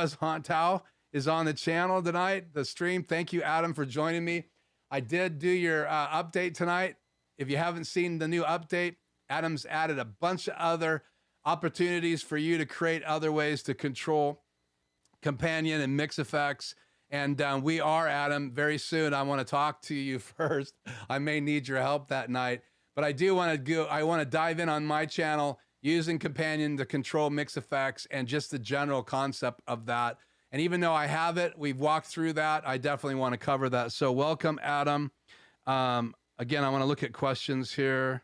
is on the channel tonight, the stream. Thank you, Adam, for joining me. I did do your update tonight. If you haven't seen the new update, Adam's added a bunch of other opportunities for you to create other ways to control companion and mix effects. And we are, Adam, very soon. I want to talk to you first. I may need your help that night, but I do want to I want to dive in on my channel using companion to control mix effects and just the general concept of that. And even though I have it, we've walked through that. I definitely want to cover that. So welcome, Adam. Again, I want to look at questions here.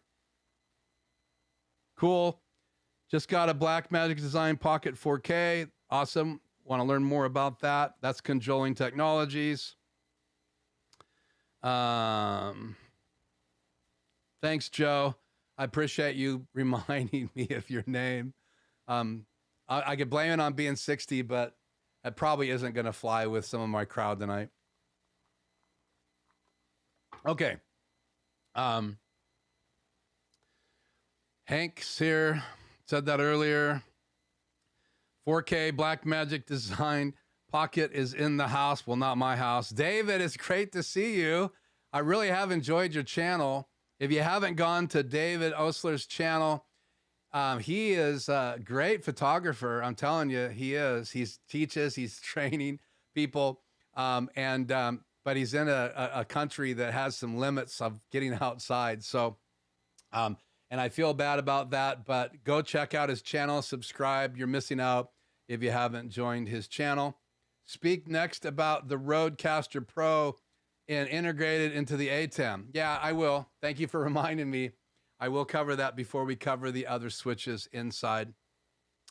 Cool. Just got a Blackmagic Design Pocket 4K. Awesome. Want to learn more about that? That's Controlling Technologies. Thanks, Joe. I appreciate you reminding me of your name. I could blame it on being 60, but that probably isn't going to fly with some of my crowd tonight. Okay. Hank's here. Said that earlier. 4K Blackmagic Design Pocket is in the house. Well, not my house. David, it's great to see you. I really have enjoyed your channel. If you haven't gone to David Osler's channel, he is a great photographer. I'm telling you, he is. He teaches, he's training people, but he's in a country that has some limits of getting outside. So And I feel bad about that, but go check out his channel, subscribe. You're missing out if you haven't joined his channel. Speak next about the Rodecaster Pro and integrate it into the ATEM. Yeah, I will. Thank you for reminding me. I will cover that before we cover the other switches inside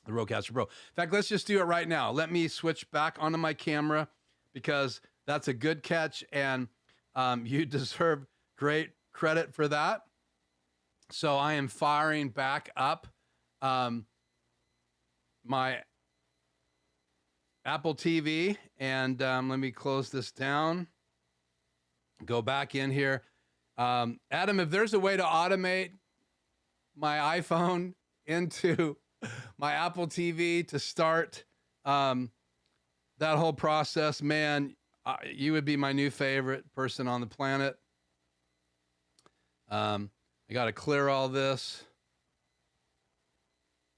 the Rodecaster Pro. In fact, let's just do it right now. Let me switch back onto my camera because that's a good catch, and you deserve great credit for that. So I am firing back up my Apple TV, and let me close this down. Go back in here. Adam, if there's a way to automate my iPhone into my Apple TV to start that whole process, man, you would be my new favorite person on the planet. I got to clear all this.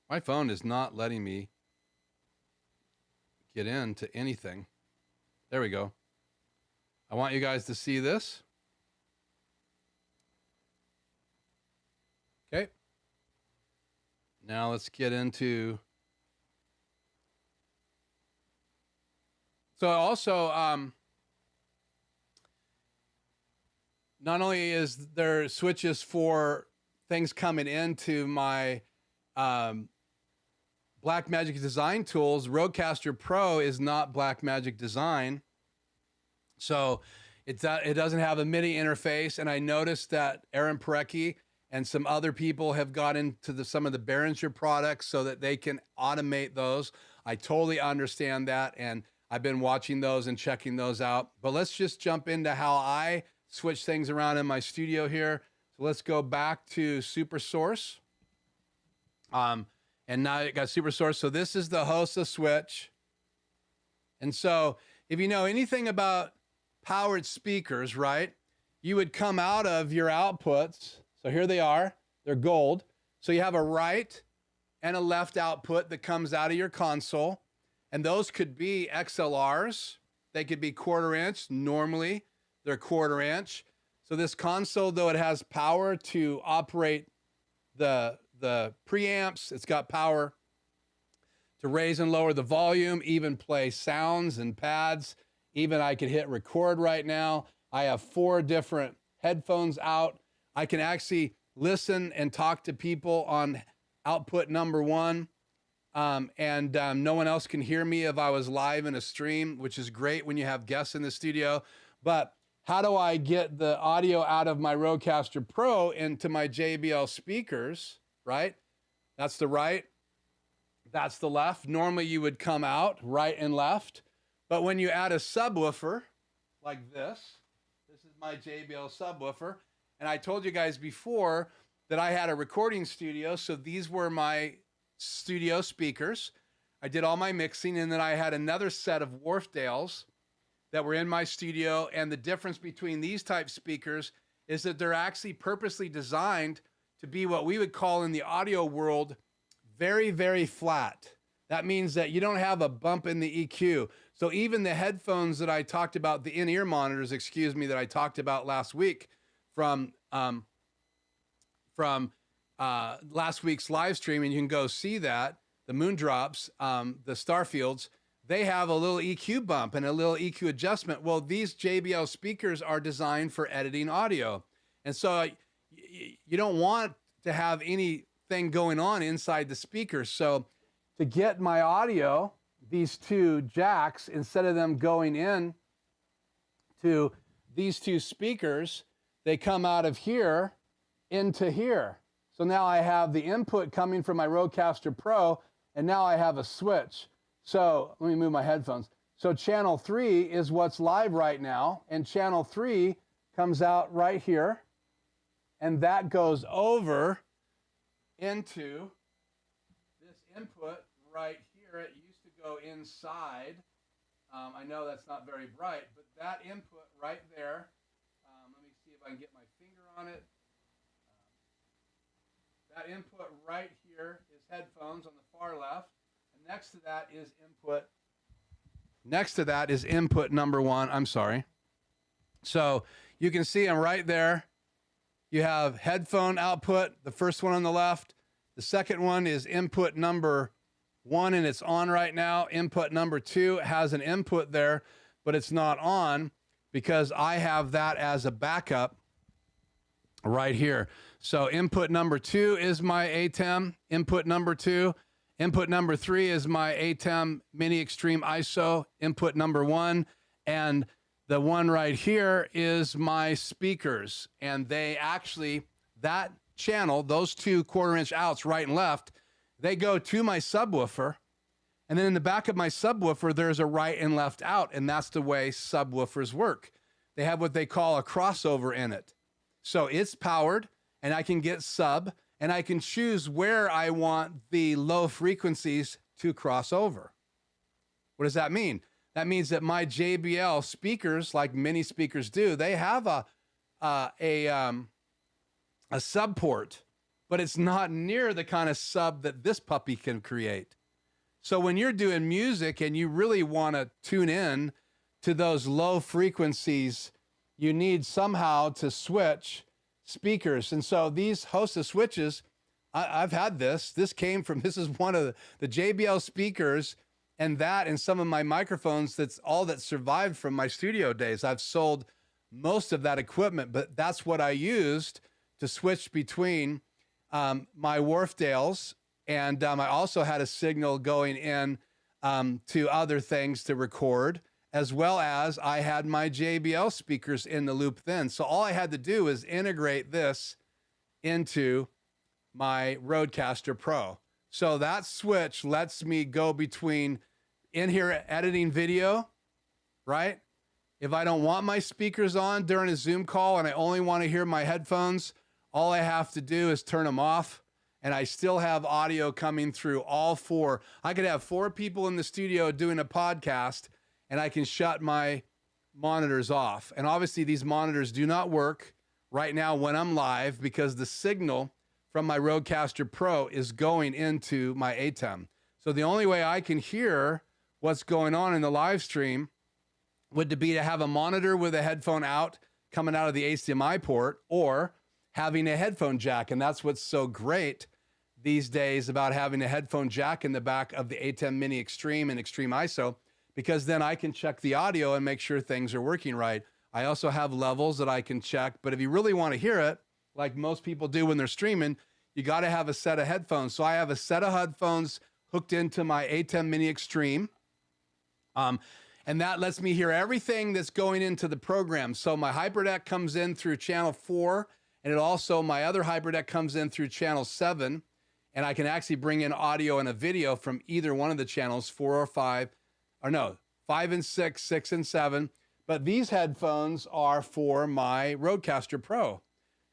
My phone is not letting me get into anything. There we go. I want you guys to see this. Okay. Now let's get into. So also, not only is there switches for things coming into my Blackmagic Design tools, Rodecaster Pro is not Blackmagic Design. So it doesn't have a MIDI interface. And I noticed that Aaron Parecki and some other people have got into some of the Behringer products so that they can automate those. I totally understand that. And I've been watching those and checking those out. But let's just jump into how I switch things around in my studio here. So let's go back to Super Source. And now you got Super Source. So this is the HOSA switch. And so if you know anything about powered speakers, right, you would come out of your outputs. So here they are. They're gold. So you have a right and a left output that comes out of your console. And those could be XLRs. They could be 1/4 inch. Normally, they're 1/4 inch. So this console, though it has power to operate the preamps, it's got power to raise and lower the volume, even play sounds and pads. Even I could hit record right now. I have 4 different headphones out. I can actually listen and talk to people on output number 1. No one else can hear me if I was live in a stream, which is great when you have guests in the studio. But how do I get the audio out of my Rodecaster Pro into my JBL speakers, right? That's the right. That's the left. Normally you would come out right and left. But when you add a subwoofer like this is my JBL subwoofer. And I told you guys before that I had a recording studio. So these were my studio speakers. I did all my mixing, and then I had another set of Wharfdales that were in my studio. And the difference between these type speakers is that they're actually purposely designed to be what we would call in the audio world very, very flat. That means that you don't have a bump in the EQ. So even the headphones that I talked about, the in-ear monitors, excuse me, that I talked about last week from last week's live stream, and you can go see that, the Moondrops, the Starfields, they have a little EQ bump and a little EQ adjustment. Well, these JBL speakers are designed for editing audio. And so you don't want to have anything going on inside the speakers. So to get my audio, these 2 jacks, instead of them going in to these 2 speakers, they come out of here into here. So now I have the input coming from my Rodecaster Pro, and now I have a switch. So let me move my headphones. So channel 3 is what's live right now, and channel 3 comes out right here, and that goes over into this input right here. It used to go inside. I know that's not very bright, but that input right there, let me see if I can get my finger on it. That input right here is headphones on the far left. And next to that is input. Next to that is input number 1. I'm sorry. So you can see them right there. you have headphone output, the first one on the left. The second one is input number 1, and it's on right now. Input number 2 has an input there, but it's not on because I have that as a backup right here. So input number 2 is my ATEM input number 2. Input number 3 is my ATEM Mini Extreme ISO input number 1. And the one right here is my speakers. And they actually, that channel, those 2 1/4-inch outs right and left, they go to my subwoofer. And then in the back of my subwoofer, there's a right and left out. And that's the way subwoofers work. They have what they call a crossover in it. So it's powered, and I can get sub, and I can choose where I want the low frequencies to cross over. What does that mean? That means that my JBL speakers, like mini speakers do, they have a sub port, but it's not near the kind of sub that this puppy can create. So when you're doing music and you really want to tune in to those low frequencies, you need somehow to switch speakers. And so these host of switches, I've had this. This is one of the JBL speakers, and that and some of my microphones, that's all that survived from my studio days. I've sold most of that equipment, but that's what I used to switch between my Wharfdales, and I also had a signal going in to other things to record, as well as I had my JBL speakers in the loop then. So all I had to do is integrate this into my Rodecaster Pro. So that switch lets me go between in here editing video, right? If I don't want my speakers on during a Zoom call and I only want to hear my headphones, all I have to do is turn them off, and I still have audio coming through all 4. I could have 4 people in the studio doing a podcast, and I can shut my monitors off. And obviously these monitors do not work right now when I'm live because the signal from my Rodecaster Pro is going into my ATEM. So the only way I can hear what's going on in the live stream would be to have a monitor with a headphone out coming out of the HDMI port, or having a headphone jack. And that's what's so great these days about having a headphone jack in the back of the ATEM Mini Extreme and Extreme ISO, because then I can check the audio and make sure things are working right. I also have levels that I can check, but if you really want to hear it, like most people do when they're streaming, you got to have a set of headphones. So I have a set of headphones hooked into my ATEM Mini Extreme. And that lets me hear everything that's going into the program. So my Hyperdeck comes in through channel 4, and it also, my other Hyperdeck comes in through channel 7, and I can actually bring in audio and a video from either one of the channels, 4 or 5, or no, 5 and 6, 6 and 7. But these headphones are for my Rodecaster Pro.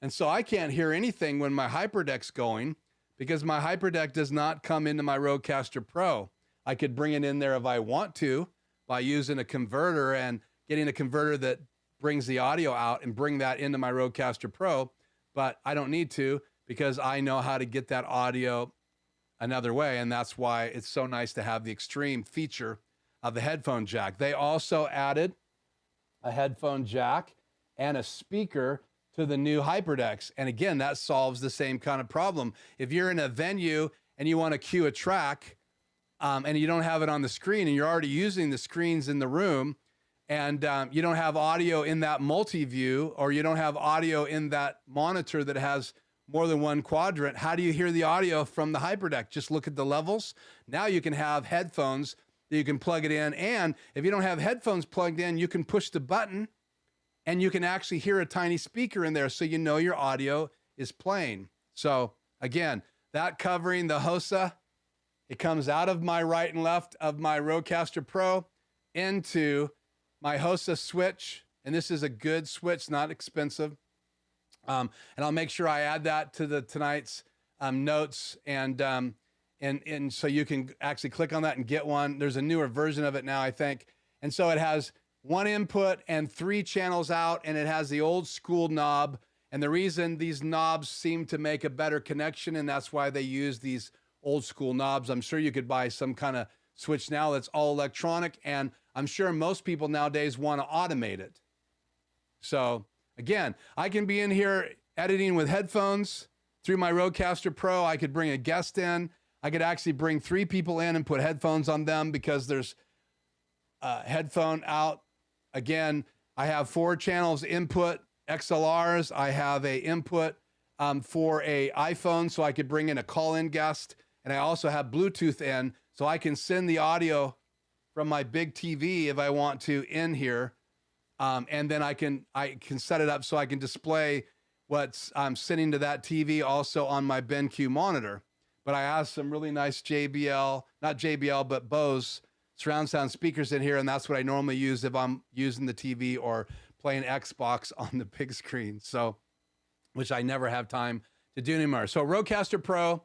And so I can't hear anything when my Hyperdeck's going, because my Hyperdeck does not come into my Rodecaster Pro. I could bring it in there if I want to by using a converter and getting a converter that brings the audio out and bring that into my Rodecaster Pro, but I don't need to because I know how to get that audio another way, and that's why it's so nice to have the Extreme feature of the headphone jack. They also added a headphone jack and a speaker to the new Hyperdecks. And again, that solves the same kind of problem. If you're in a venue and you want to cue a track and you don't have it on the screen, and you're already using the screens in the room, and you don't have audio in that multi-view, or you don't have audio in that monitor that has more than one quadrant, how do you hear the audio from the Hyperdeck? Just look at the levels. Now you can have headphones that you can plug it in. And if you don't have headphones plugged in, you can push the button and you can actually hear a tiny speaker in there, so you know your audio is playing. So again, that covering the HOSA, it comes out of my right and left of my Rodecaster Pro into my HOSA switch. And this is a good switch, not expensive. And I'll make sure I add that to tonight's notes, and so you can actually click on that and get one. There's a newer version of it now, I think. And so it has one input and 3 channels out, and it has the old school knob. And the reason these knobs seem to make a better connection, and that's why they use these old school knobs. I'm sure you could buy some kind of switch now that's all electronic, and I'm sure most people nowadays want to automate it. So again, I can be in here editing with headphones through my Rodecaster Pro. I could bring a guest in. I could actually bring 3 people in and put headphones on them because there's headphone out. Again, I have 4 channels input XLRs. I have a input for a iPhone, so I could bring in a call-in guest. And I also have Bluetooth in, so I can send the audio from my big TV if I want to in here. And then I can set it up so I can display what's sending to that TV also on my BenQ monitor. But I have some really nice JBL, not JBL, but Bose surround sound speakers in here, and that's what I normally use if I'm using the TV or playing Xbox on the big screen. So, which I never have time to do anymore. So Rodecaster Pro,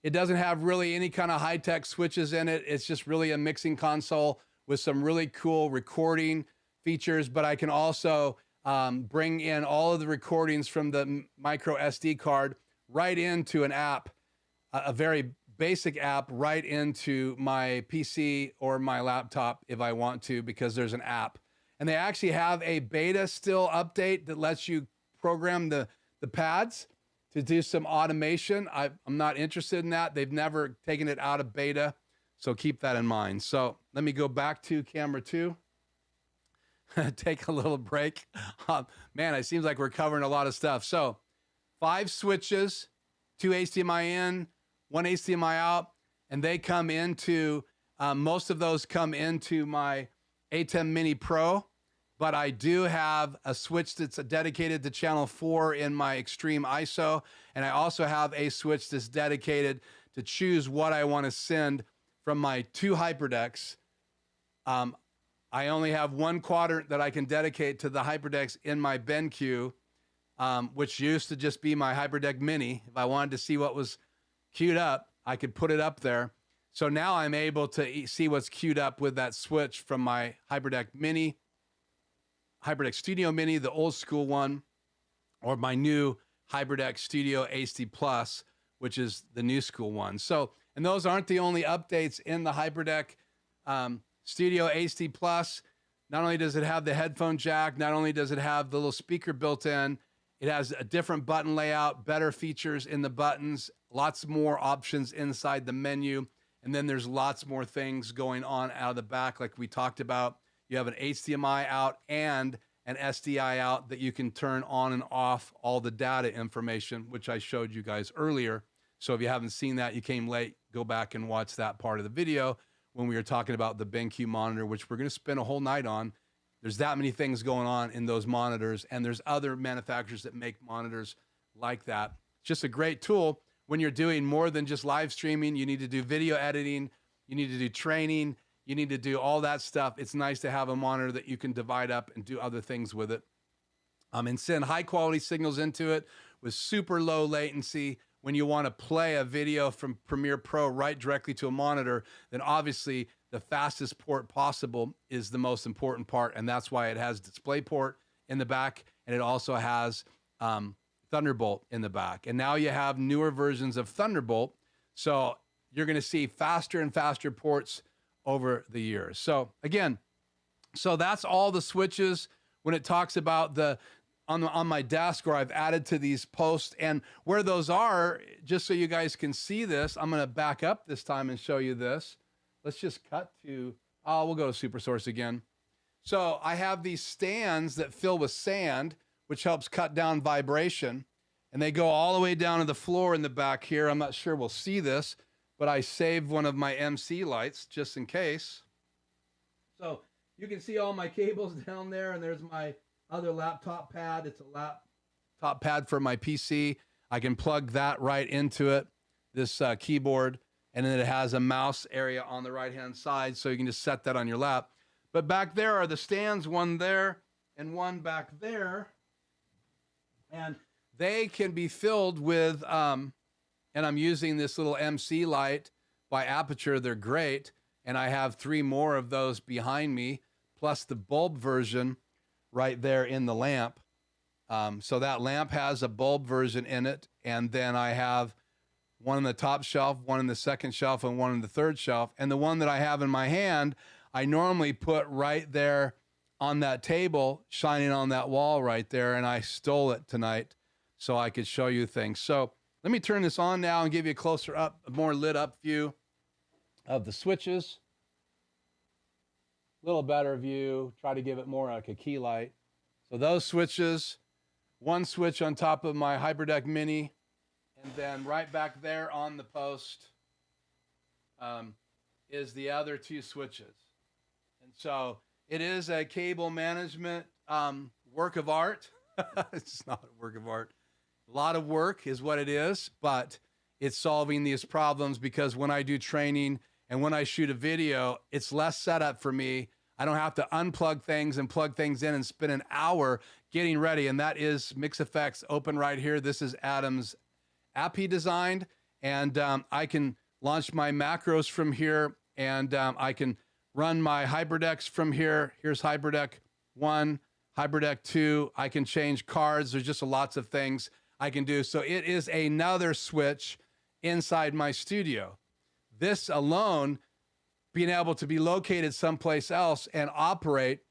it doesn't have really any kind of high-tech switches in it. It's just really a mixing console with some really cool recording features, but I can also bring in all of the recordings from the micro SD card right into an app, a very basic app right into my PC or my laptop if I want to, because there's an app. And they actually have a beta still update that lets you program the pads to do some automation. I'm not interested in that. They've never taken it out of beta, so keep that in mind. So let me go back to camera 2. Take a little break. Man, it seems like we're covering a lot of stuff. So 5 switches, 2 HDMI in, 1 HDMI out, and they come into, most of those come into my ATEM Mini Pro, but I do have a switch that's dedicated to channel 4 in my Extreme ISO, and I also have a switch that's dedicated to choose what I want to send from my 2 Hyperdecks. I only have 1 quadrant that I can dedicate to the Hyperdecks in my BenQ, which used to just be my Hyperdeck Mini. If I wanted to see what was queued up, I could put it up there. So now I'm able to see what's queued up with that switch from my Hyperdeck Mini, Hyperdeck Studio Mini, the old school one, or my new Hyperdeck Studio HD Plus, which is the new school one. So, and those aren't the only updates in the Hyperdeck Studio HD Plus. Not only does it have the headphone jack, not only does it have the little speaker built in, it has a different button layout, better features in the buttons, lots more options inside the menu. And then there's lots more things going on out of the back, like we talked about. You have an HDMI out and an SDI out that you can turn on and off all the data information, which I showed you guys earlier. So if you haven't seen that, you came late, go back and watch that part of the video when we were talking about the BenQ monitor, which we're going to spend a whole night on. There's that many things going on in those monitors, and there's other manufacturers that make monitors like that. It's just a great tool when you're doing more than just live streaming. You need to do video editing, you need to do training, you need to do all that stuff. It's nice to have a monitor that you can divide up and do other things with it. And send high quality signals into it with super low latency. When you want to play a video from Premiere Pro right directly to a monitor, then obviously the fastest port possible is the most important part, and that's why it has DisplayPort in the back, and it also has Thunderbolt in the back. And now you have newer versions of Thunderbolt, so you're going to see faster and faster ports over the years. So again, so that's all the switches when it talks about the on my desk, or I've added to these posts, and where those are, just so you guys can see this, I'm going to back up this time and show you this. Let's just cut to, we'll go to SuperSource again. So I have these stands that fill with sand, which helps cut down vibration, and they go all the way down to the floor in the back here. I'm not sure we'll see this, but I saved one of my MC lights just in case. So you can see all my cables down there, and there's my other laptop pad. It's a laptop pad for my PC. I can plug that right into it, this keyboard, and then it has a mouse area on the right-hand side, so you can just set that on your lap. But back there are the stands, one there and one back there, and they can be filled with, and I'm using this little MC light by Aperture. They're great, and I have 3 more of those behind me, plus the bulb version right there in the lamp. So that lamp has a bulb version in it, and then I have one on the top shelf, one in the second shelf, and one in the third shelf. And the one that I have in my hand, I normally put right there on that table, shining on that wall right there, and I stole it tonight. so I could show you things. So let me turn this on now and give you a closer up, a more lit up view of the switches. A little better view, try to give it more like a key light. So those switches, one switch on top of my Hyperdeck Mini, and then right back there on the post is the other two switches. And so it is a cable management work of art. It's not a work of art. A lot of work is what it is, but it's solving these problems because when I do training and when I shoot a video, it's less setup for me. I don't have to unplug things and plug things in and spend an hour getting ready. And that is Mix Effects open right here. This is Adam's app he designed. And I can launch my macros from here, and I can run my Hyperdecks from here. Here's Hyperdeck 1, Hyperdeck 2. I can change cards. There's just lots of things I can do. So it is another switch inside my studio. This alone, being able to be located someplace else and operate,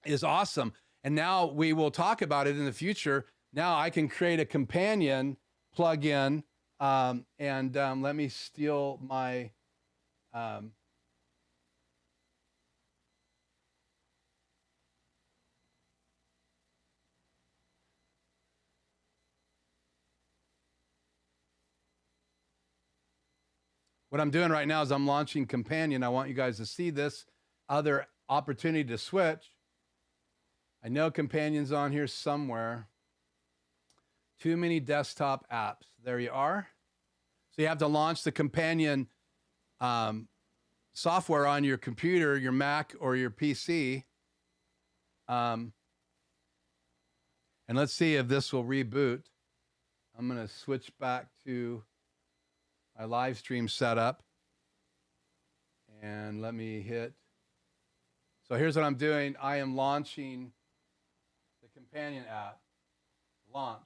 is awesome. And now we will talk about it in the future. Now I can create a companion plug-in, and let me steal my what I'm doing right now is I'm launching Companion. I want you guys to see this other opportunity to switch. I know Companion's on here somewhere. Too many desktop apps. There you are. So you have to launch the Companion software on your computer, your Mac, or your PC. And let's see if this will reboot. I'm going to switch back to my live stream setup. And let me hit. So here's what I'm doing. I am launching the Companion app. Launch.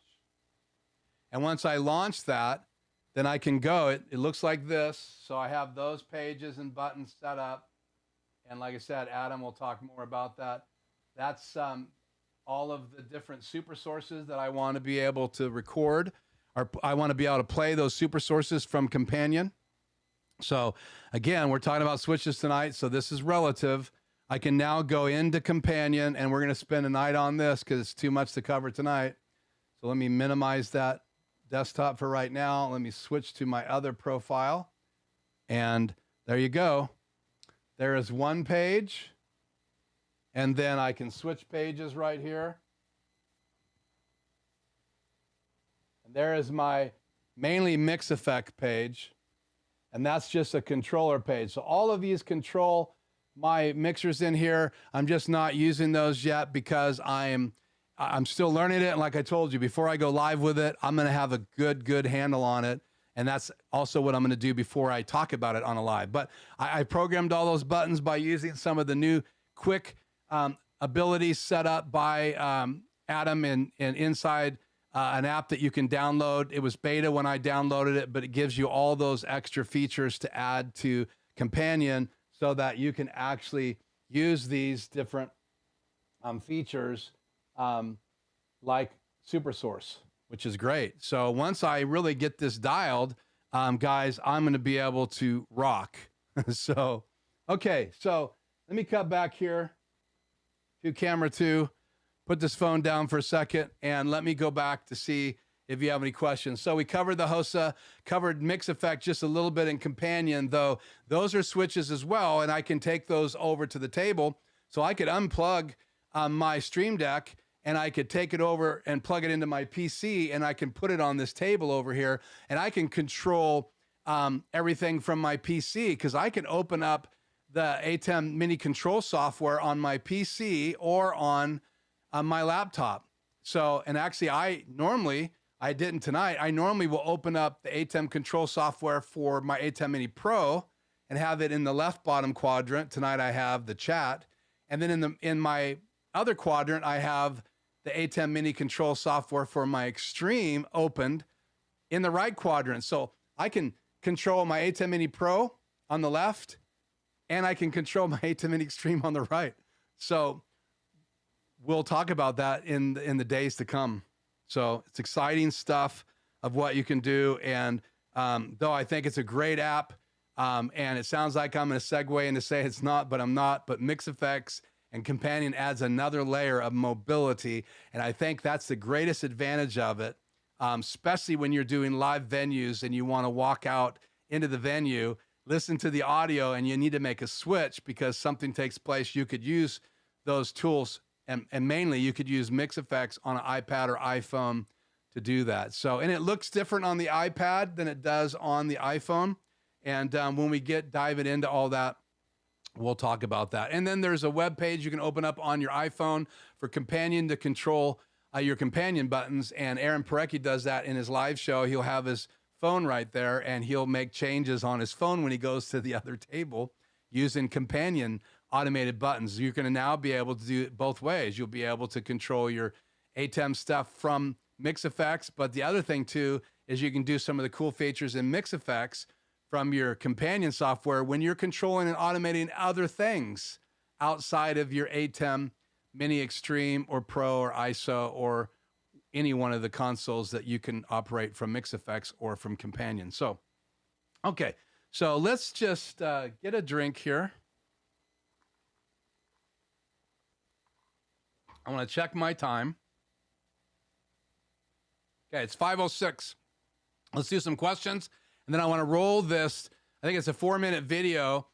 And once I launch that, then I can go. It looks like this. So I have those pages and buttons set up. And like I said, Adam will talk more about that. That's all of the different super sources that I want to be able to record, or I want to be able to play those super sources from Companion. So again, we're talking about switches tonight, so this is relative. I can now go into Companion, and we're going to spend a night on this because it's too much to cover tonight. So let me minimize that desktop for right now. Let me switch to my other profile. And there you go. There is one page. And then I can switch pages right here. And there is my mainly mix effect page. And that's just a controller page. So all of these control my mixers in here. I'm just not using those yet because I'm still learning it. And like I told you, before I go live with it, I'm going to have a good handle on it. And that's also what I'm going to do before I talk about it on a live. But I programmed all those buttons by using some of the new quick abilities set up by Adam and inside an app that you can download. It was beta when I downloaded it, but it gives you all those extra features to add to Companion so that you can actually use these different features like Super Source, which is great. So once I really get this dialed, guys, I'm going to be able to rock. So, okay, so let me cut back here to camera 2, put this phone down for a second, and let me go back to see if you have any questions. So we covered the HOSA, covered Mix Effect just a little bit in Companion, though those are switches as well, and I can take those over to the table. So I could unplug my Stream Deck, and I could take it over and plug it into my PC, and I can put it on this table over here, and I can control everything from my PC, because I can open up the ATEM Mini Control Software on my PC or on my laptop. So, and actually I didn't tonight, I normally will open up the ATEM Control Software for my ATEM Mini Pro and have it in the left bottom quadrant. Tonight I have the chat. And then in my other quadrant, I have the ATEM Mini Control Software for my Extreme opened in the right quadrant. So I can control my ATEM Mini Pro on the left, and I can control my ATEM Mini Extreme on the right. So we'll talk about that in the days to come. So it's exciting stuff of what you can do. And though I think it's a great app, and it sounds like I'm going to segue into say it's not, but I'm not. But Mix Effects and Companion adds another layer of mobility. And I think that's the greatest advantage of it, especially when you're doing live venues and you want to walk out into the venue, listen to the audio, and you need to make a switch because something takes place. You could use those tools, and mainly you could use Mix Effects on an iPad or iPhone to do that. So, and it looks different on the iPad than it does on the iPhone. And when we dive it into all that, we'll talk about that. And then there's a web page you can open up on your iPhone for Companion to control your companion buttons. And Aaron Parecki does that in his live show. He'll have his phone right there, and he'll make changes on his phone when he goes to the other table using Companion automated buttons. You're going to now be able to do it both ways. You'll be able to control your ATEM stuff from Mix Effects, but the other thing too is you can do some of the cool features in Mix Effects from your Companion software when you're controlling and automating other things outside of your ATEM Mini Extreme or Pro or ISO or any one of the consoles that you can operate from Mix Effects or from Companion. So, okay, so let's just get a drink here. I want to check my time. Okay, it's 5:06. Let's do some questions. And then I want to roll this. I think it's a 4-minute video.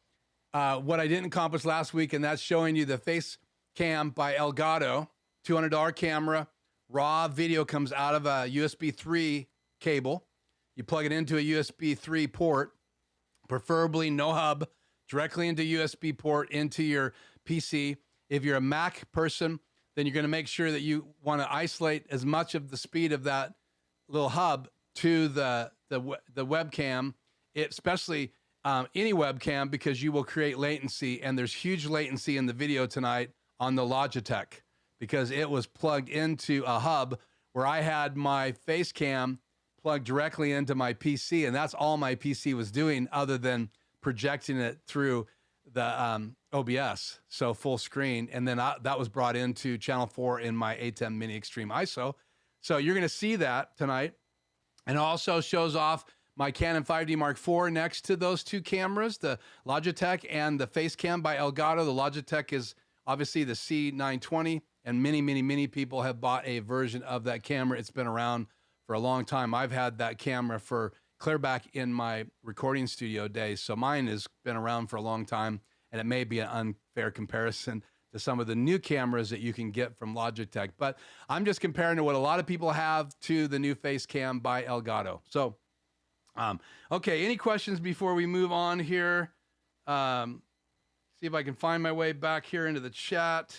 What I didn't accomplish last week, and that's showing you the Facecam by Elgato, $200 camera. Raw video comes out of a USB 3 cable. You plug it into a USB 3 port, preferably no hub, directly into USB port into your PC. If you're a Mac person, then you're going to make sure that you want to isolate as much of the speed of that little hub to the webcam, especially any webcam, because you will create latency, and there's huge latency in the video tonight on the Logitech because it was plugged into a hub where I had my Facecam plugged directly into my PC, and that's all my PC was doing other than projecting it through the OBS, so full screen, and then that was brought into channel 4 in my ATEM Mini Extreme ISO. So you're going to see that tonight. And it also shows off my Canon 5D Mark IV next to those two cameras, the Logitech and the Facecam by Elgato. The Logitech is obviously the C920, and many people have bought a version of that camera. It's been around for a long time. I've had that camera for clear back in my recording studio days, so mine has been around for a long time, and it may be an unfair comparison to some of the new cameras that you can get from Logitech. But I'm just comparing to what a lot of people have to the new Facecam by Elgato. So, okay, any questions before we move on here? See if I can find my way back here into the chat.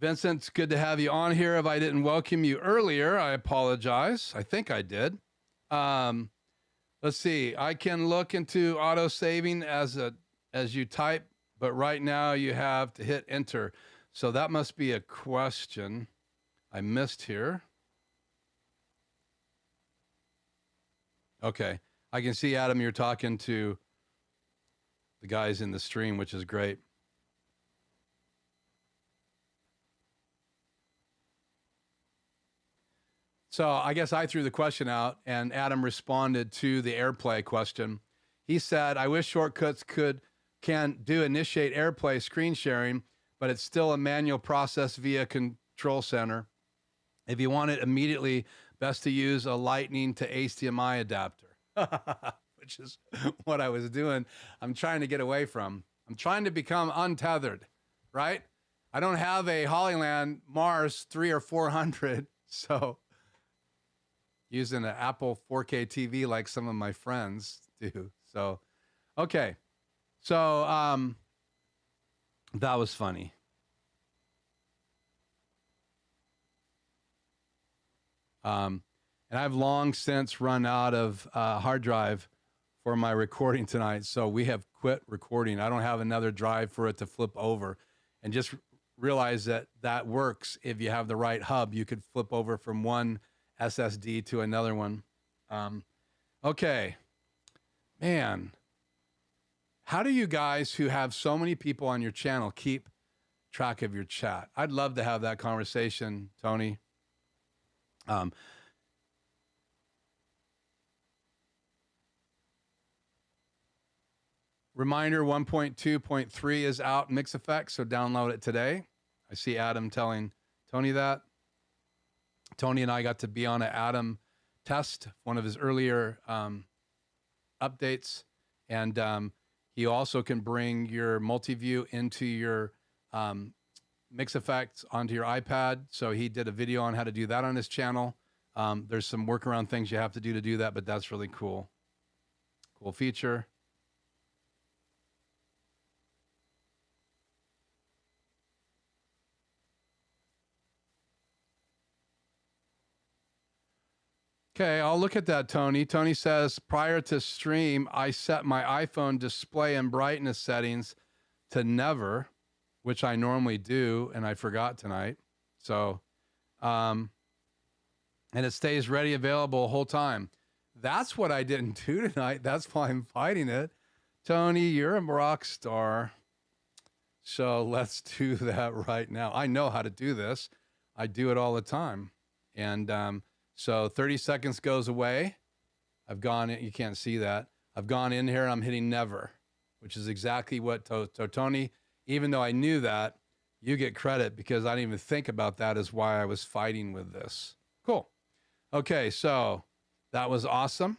Vincent, good to have you on here. If I didn't welcome you earlier, I apologize. I think I did. Let's see. I can look into auto saving as you type, but right now you have to hit enter. So that must be a question I missed here. Okay. I can see, Adam, you're talking to the guys in the stream, which is great. So I guess I threw the question out, and Adam responded to the AirPlay question. He said, I wish Shortcuts can do initiate AirPlay screen sharing, but it's still a manual process via Control Center. If you want it immediately, best to use a Lightning to HDMI adapter, which is what I was doing. I'm trying to get away from. I'm trying to become untethered, right? I don't have a Hollyland Mars 3 or 400, so using an Apple 4K TV like some of my friends do. So, okay. So, that was funny. And I've long since run out of hard drive for my recording tonight. So we have quit recording. I don't have another drive for it to flip over. And just realize that that works if you have the right hub. You could flip over from one SSD to another one. Okay. Man, how do you guys who have so many people on your channel keep track of your chat. I'd love to have that conversation, Tony. Reminder 1.2.3 is out, Mix Effects, so download it today. I see Adam telling Tony that. Tony and I got to be on an ATEM test, one of his earlier updates. And he also can bring your multi-view into your Mix Effects onto your iPad. So he did a video on how to do that on his channel. There's some workaround things you have to do that, but that's really cool. Cool feature. Okay, I'll look at that, Tony. Tony says, prior to stream, I set my iPhone display and brightness settings to never, which I normally do, and I forgot tonight. So, and it stays ready, available the whole time. That's what I didn't do tonight. That's why I'm fighting it. Tony, you're a rock star. So let's do that right now. I know how to do this. I do it all the time. And, so 30 seconds goes away. I've gone in, you can't see that. I've gone in here and I'm hitting never, which is exactly what Tony, even though I knew that, you get credit because I didn't even think about that as why I was fighting with this. Cool. Okay, so that was awesome.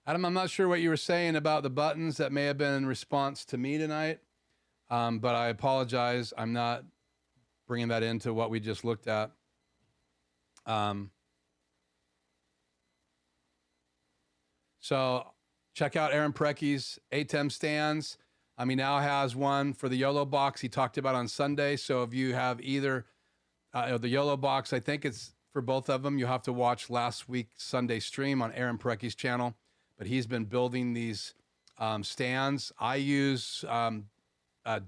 Adam, I'm not sure what you were saying about the buttons. That may have been in response to me tonight, but I apologize. I'm not bringing that into what we just looked at. So check out Aaron Precky's ATEM stands. He now has one for the YOLO box he talked about on Sunday. So if you have either the YOLO box, I think it's for both of them. You have to watch last week's Sunday stream on Aaron Precky's channel. But he's been building these stands. I use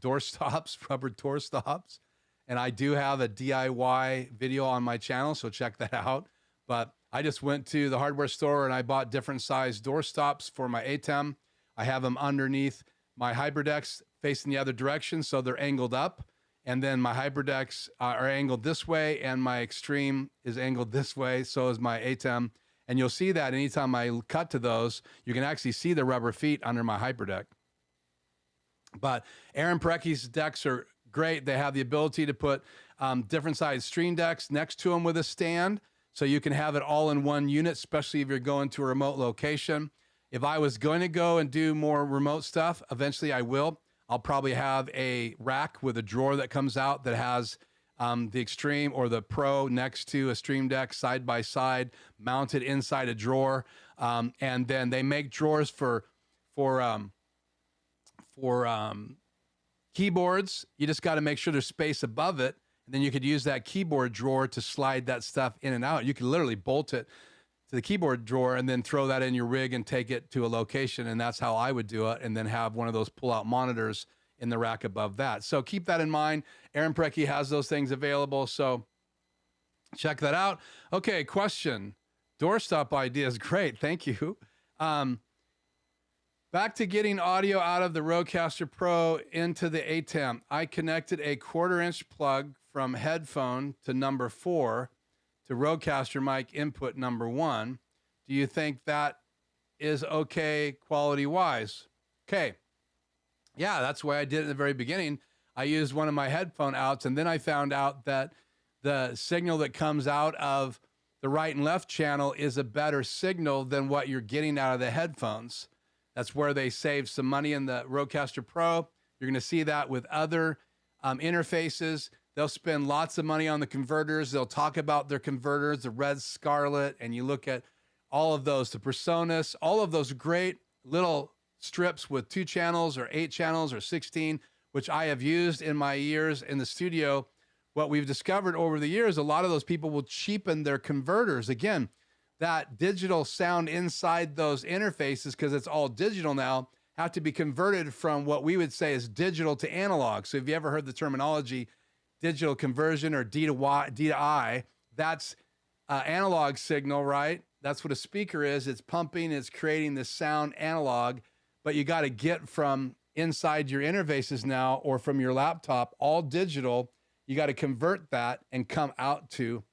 door stops, rubber door stops, and I do have a DIY video on my channel, so check that out. But I just went to the hardware store and I bought different size door stops for my ATEM. I have them underneath my Hyperdecks facing the other direction, so they're angled up. And then my Hyperdecks are angled this way, and my Extreme is angled this way, so is my ATEM. And you'll see that anytime I cut to those, you can actually see the rubber feet under my Hyperdeck. But Aaron Precky's decks are great. They have the ability to put different size stream decks next to them with a stand, so you can have it all in one unit, especially if you're going to a remote location. If I was going to go and do more remote stuff, eventually I will. I'll probably have a rack with a drawer that comes out that has the Extreme or the Pro next to a Stream Deck side by side, mounted inside a drawer, and then they make drawers for keyboards. You just got to make sure there's space above it, and then you could use that keyboard drawer to slide that stuff in and out. You can literally bolt it to the keyboard drawer and then throw that in your rig and take it to a location, and that's how I would do it, and then have one of those pull-out monitors in the rack above that. So keep that in mind. Aaron Precky has those things available, so check that out. Okay, question. Doorstop ideas, great, thank you. Back to getting audio out of the Rodecaster Pro into the ATEM. I connected a 1/4-inch plug from headphone to number 4 to Rodecaster mic input number 1. Do you think that is okay quality-wise? Okay. Yeah, that's the way I did it in the very beginning. I used one of my headphone outs, and then I found out that the signal that comes out of the right and left channel is a better signal than what you're getting out of the headphones. That's where they save some money in the Rodecaster Pro. You're going to see that with other interfaces. They'll spend lots of money on the converters. They'll talk about their converters, the Red Scarlet, and you look at all of those, the Personas, all of those great little strips with 2 channels or 8 channels or 16, which I have used in my years in the studio. What we've discovered over the years, a lot of those people will cheapen their converters. Again, that digital sound inside those interfaces, because it's all digital now, have to be converted from what we would say is digital to analog. So if you ever heard the terminology digital conversion or D to I, that's analog signal, right? That's what a speaker is. It's pumping, it's creating this sound analog, but you got to get from inside your interfaces now or from your laptop, all digital. You got to convert that and come out to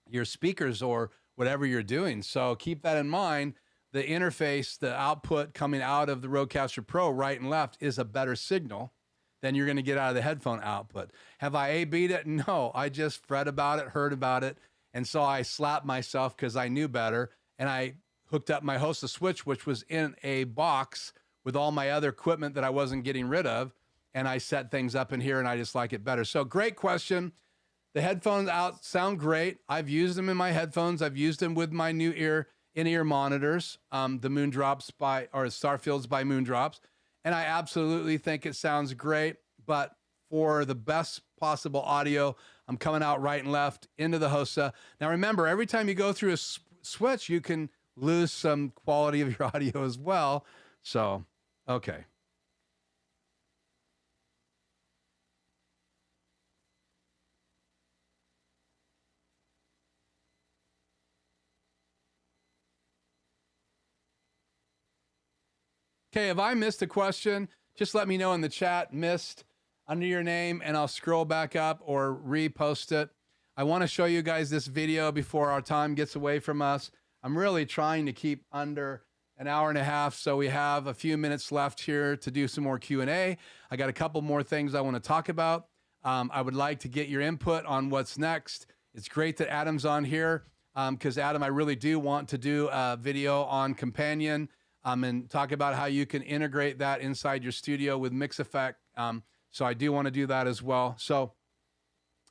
your speakers or whatever you're doing. So keep that in mind. The interface, the output coming out of the Rodecaster Pro, right and left, is a better signal than you're going to get out of the headphone output. Have I A-B'd it? No, I just read about it, heard about it. And so I slapped myself because I knew better. And I hooked up my Hosta switch, which was in a box with all my other equipment that I wasn't getting rid of. And I set things up in here and I just like it better. So great question. The headphones out sound great. I've used them in my headphones. I've used them with my new in-ear monitors, the Moondrops or Starfields by Moondrops. And I absolutely think it sounds great, but for the best possible audio, I'm coming out right and left into the Hosta. Now remember, every time you go through a switch, you can lose some quality of your audio as well. So, okay. Okay, if I missed a question, just let me know in the chat, missed under your name, and I'll scroll back up or repost it. I want to show you guys this video before our time gets away from us. I'm really trying to keep under an hour and a half, so we have a few minutes left here to do some more Q&A. I got a couple more things I want to talk about. I would like to get your input on what's next. It's great that Adam's on here because Adam, I really do want to do a video on Companion and talk about how you can integrate that inside your studio with Mix Effect. So I do want to do that as well. So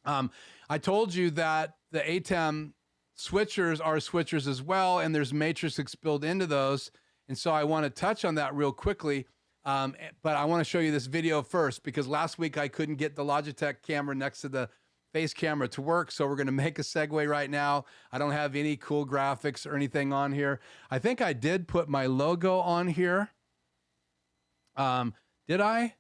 I told you that the ATEM switchers are switchers as well, and there's matrices built into those. And so I want to touch on that real quickly. But I want to show you this video first because last week I couldn't get the Logitech camera next to the face camera to work. So we're going to make a segue right now. I don't have any cool graphics or anything on here. I think I did put my logo on here. Did I?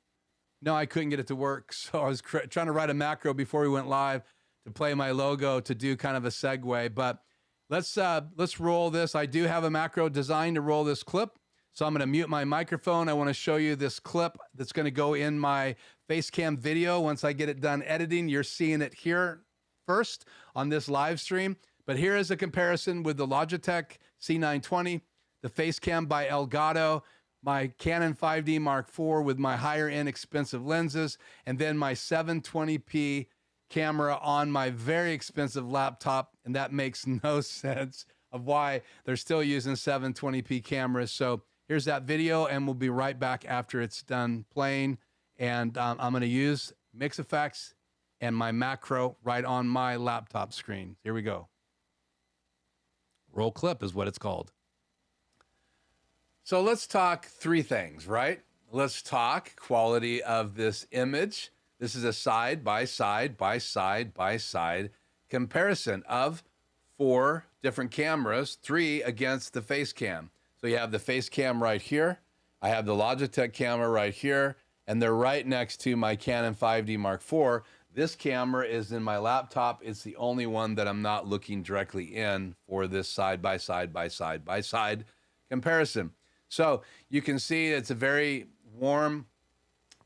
No, I couldn't get it to work. So I was trying to write a macro before we went live to play my logo to do kind of a segue. But let's roll this. I do have a macro designed to roll this clip. So I'm going to mute my microphone. I want to show you this clip that's going to go in my Facecam video. Once I get it done editing, you're seeing it here first on this live stream. But here is a comparison with the Logitech C920, the Facecam by Elgato, my Canon 5D Mark IV with my higher end expensive lenses, and then my 720p camera on my very expensive laptop. And that makes no sense of why they're still using 720p cameras. So here's that video, and we'll be right back after it's done playing. And I'm going to use Mix Effects and my macro right on my laptop screen. Here we go. Roll clip is what it's called. So let's talk three things, right? Let's talk quality of this image. This is a side by side by side by side comparison of 4 different cameras, 3 against the Facecam. So you have the Facecam right here. I have the Logitech camera right here, and they're right next to my Canon 5D Mark IV. This camera is in my laptop. It's the only one that I'm not looking directly in for this side by side by side by side comparison. So you can see it's a very warm,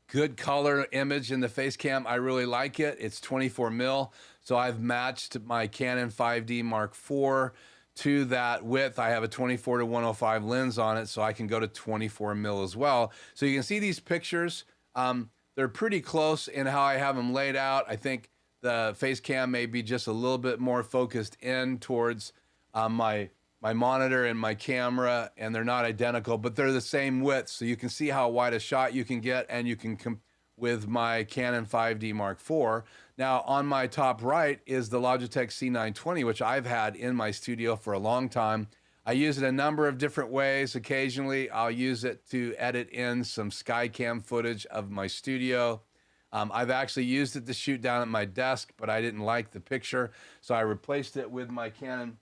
good color image in the Facecam. I really like it. It's 24 mil. So I've matched my Canon 5D Mark IV to that width. I have a 24 to 105 lens on it, so I can go to 24 mil as well. So you can see these pictures. They're pretty close in how I have them laid out. I think the Facecam may be just a little bit more focused in towards my monitor and my camera, and they're not identical, but they're the same width. So you can see how wide a shot you can get, and you can with my Canon 5D Mark IV. Now on my top right is the Logitech C920, which I've had in my studio for a long time. I use it a number of different ways. Occasionally I'll use it to edit in some Skycam footage of my studio. I've actually used it to shoot down at my desk, but I didn't like the picture, so I replaced it with my Canon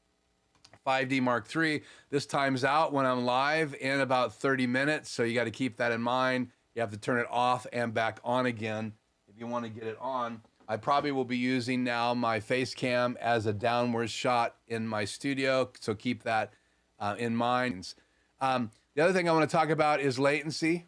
5D Mark III. This times out when I'm live in about 30 minutes, so you got to keep that in mind. You have to turn it off and back on again if you want to get it on. I probably will be using now my Facecam as a downward shot in my studio, so keep that in mind. The other thing I want to talk about is latency.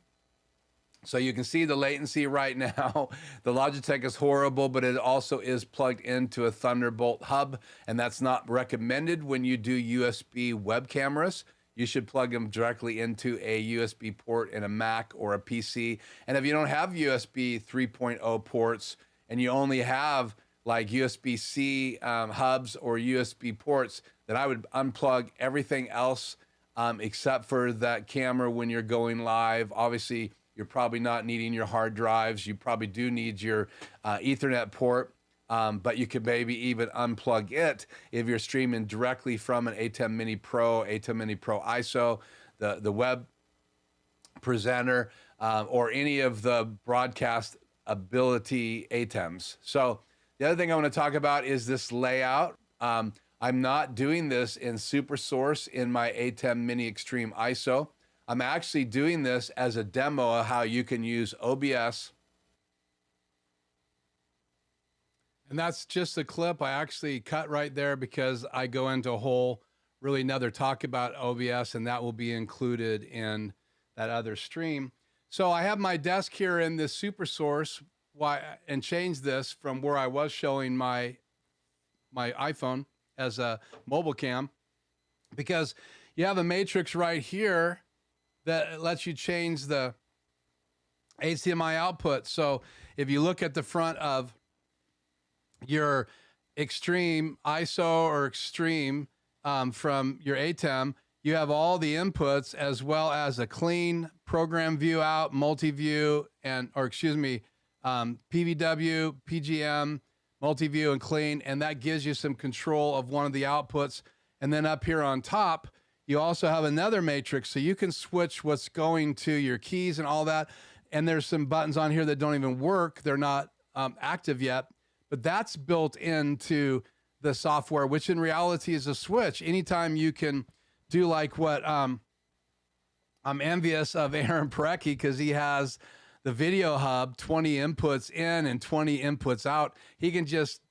So you can see the latency right now. The Logitech is horrible, but it also is plugged into a Thunderbolt hub, and that's not recommended when you do USB web cameras. You should plug them directly into a USB port in a Mac or a PC. And if you don't have USB 3.0 ports and you only have like USB-C hubs or USB ports, then I would unplug everything else except for that camera when you're going live. Obviously, you're probably not needing your hard drives. You probably do need your Ethernet port, but you could maybe even unplug it if you're streaming directly from an ATEM Mini Pro, ATEM Mini Pro ISO, the web presenter, or any of the broadcast ability ATEMs. So the other thing I want to talk about is this layout. I'm not doing this in Super Source in my ATEM Mini Extreme ISO. I'm actually doing this as a demo of how you can use OBS. And that's just a clip I actually cut right there because I go into a whole really another talk about OBS, and that will be included in that other stream. So I have my desk here in this Super Source and change this from where I was showing my iPhone as a mobile cam, because you have a matrix right here that lets you change the HDMI output. So if you look at the front of your Extreme ISO or Extreme from your ATEM, you have all the inputs as well as a clean program view out, multi-view, PVW, PGM, multi-view and clean, and that gives you some control of one of the outputs. And then up here on top, you also have another matrix, so you can switch what's going to your keys and all that. And there's some buttons on here that don't even work. They're not active yet, but that's built into the software, which in reality is a switch. Anytime you can do like what I'm envious of Aaron Parecki, because he has the video hub, 20 inputs in and 20 inputs out. He can just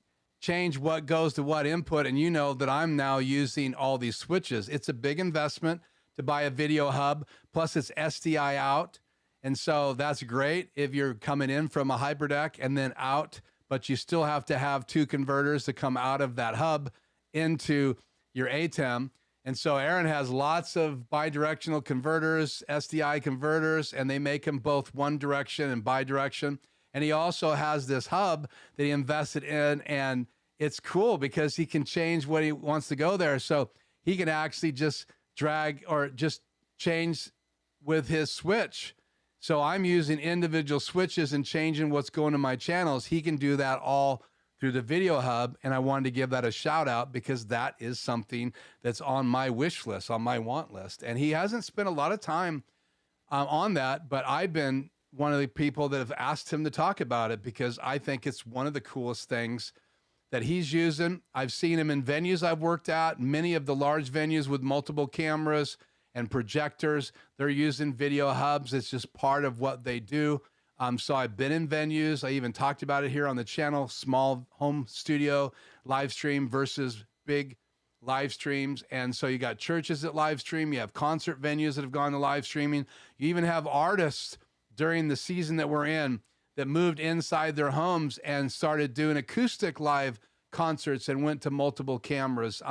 change what goes to what input, and you know that I'm now using all these switches. It's a big investment to buy a video hub, plus it's SDI out, and so that's great if you're coming in from a Hyperdeck and then out, but you still have to have two converters to come out of that hub into your ATEM. And so Aaron has lots of bi-directional converters, SDI converters, and they make them both one direction and bi-direction. And he also has this hub that he invested in, and it's cool because he can change what he wants to go there. So he can actually just drag or just change with his switch. So I'm using individual switches and changing what's going to my channels. He can do that all through the video hub, and I wanted to give that a shout out because that is something that's on my wish list, on my want list. And he hasn't spent a lot of time on that, but I've been one of the people that have asked him to talk about it because I think it's one of the coolest things that he's using. I've seen him in venues I've worked at, many of the large venues with multiple cameras and projectors. They're using video hubs. It's just part of what they do. So I've been in venues. I even talked about it here on the channel, small home studio live stream versus big live streams. And so you got churches that live stream. You have concert venues that have gone to live streaming. You even have artists during the season that we're in that moved inside their homes and started doing acoustic live concerts and went to multiple cameras.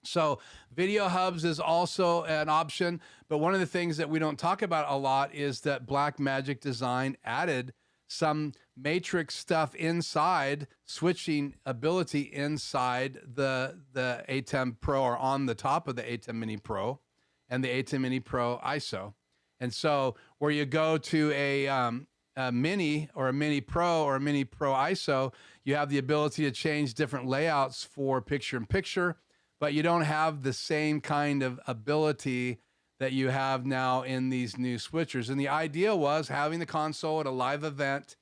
So video hubs is also an option, but one of the things that we don't talk about a lot is that Blackmagic Design added some matrix stuff inside, switching ability inside the ATEM Pro, or on the top of the ATEM Mini Pro and the ATEM Mini Pro ISO. And so where you go to a Mini or a Mini Pro or a Mini Pro ISO, you have the ability to change different layouts for picture-in-picture, but you don't have the same kind of ability that you have now in these new switchers. And the idea was having the console at a live event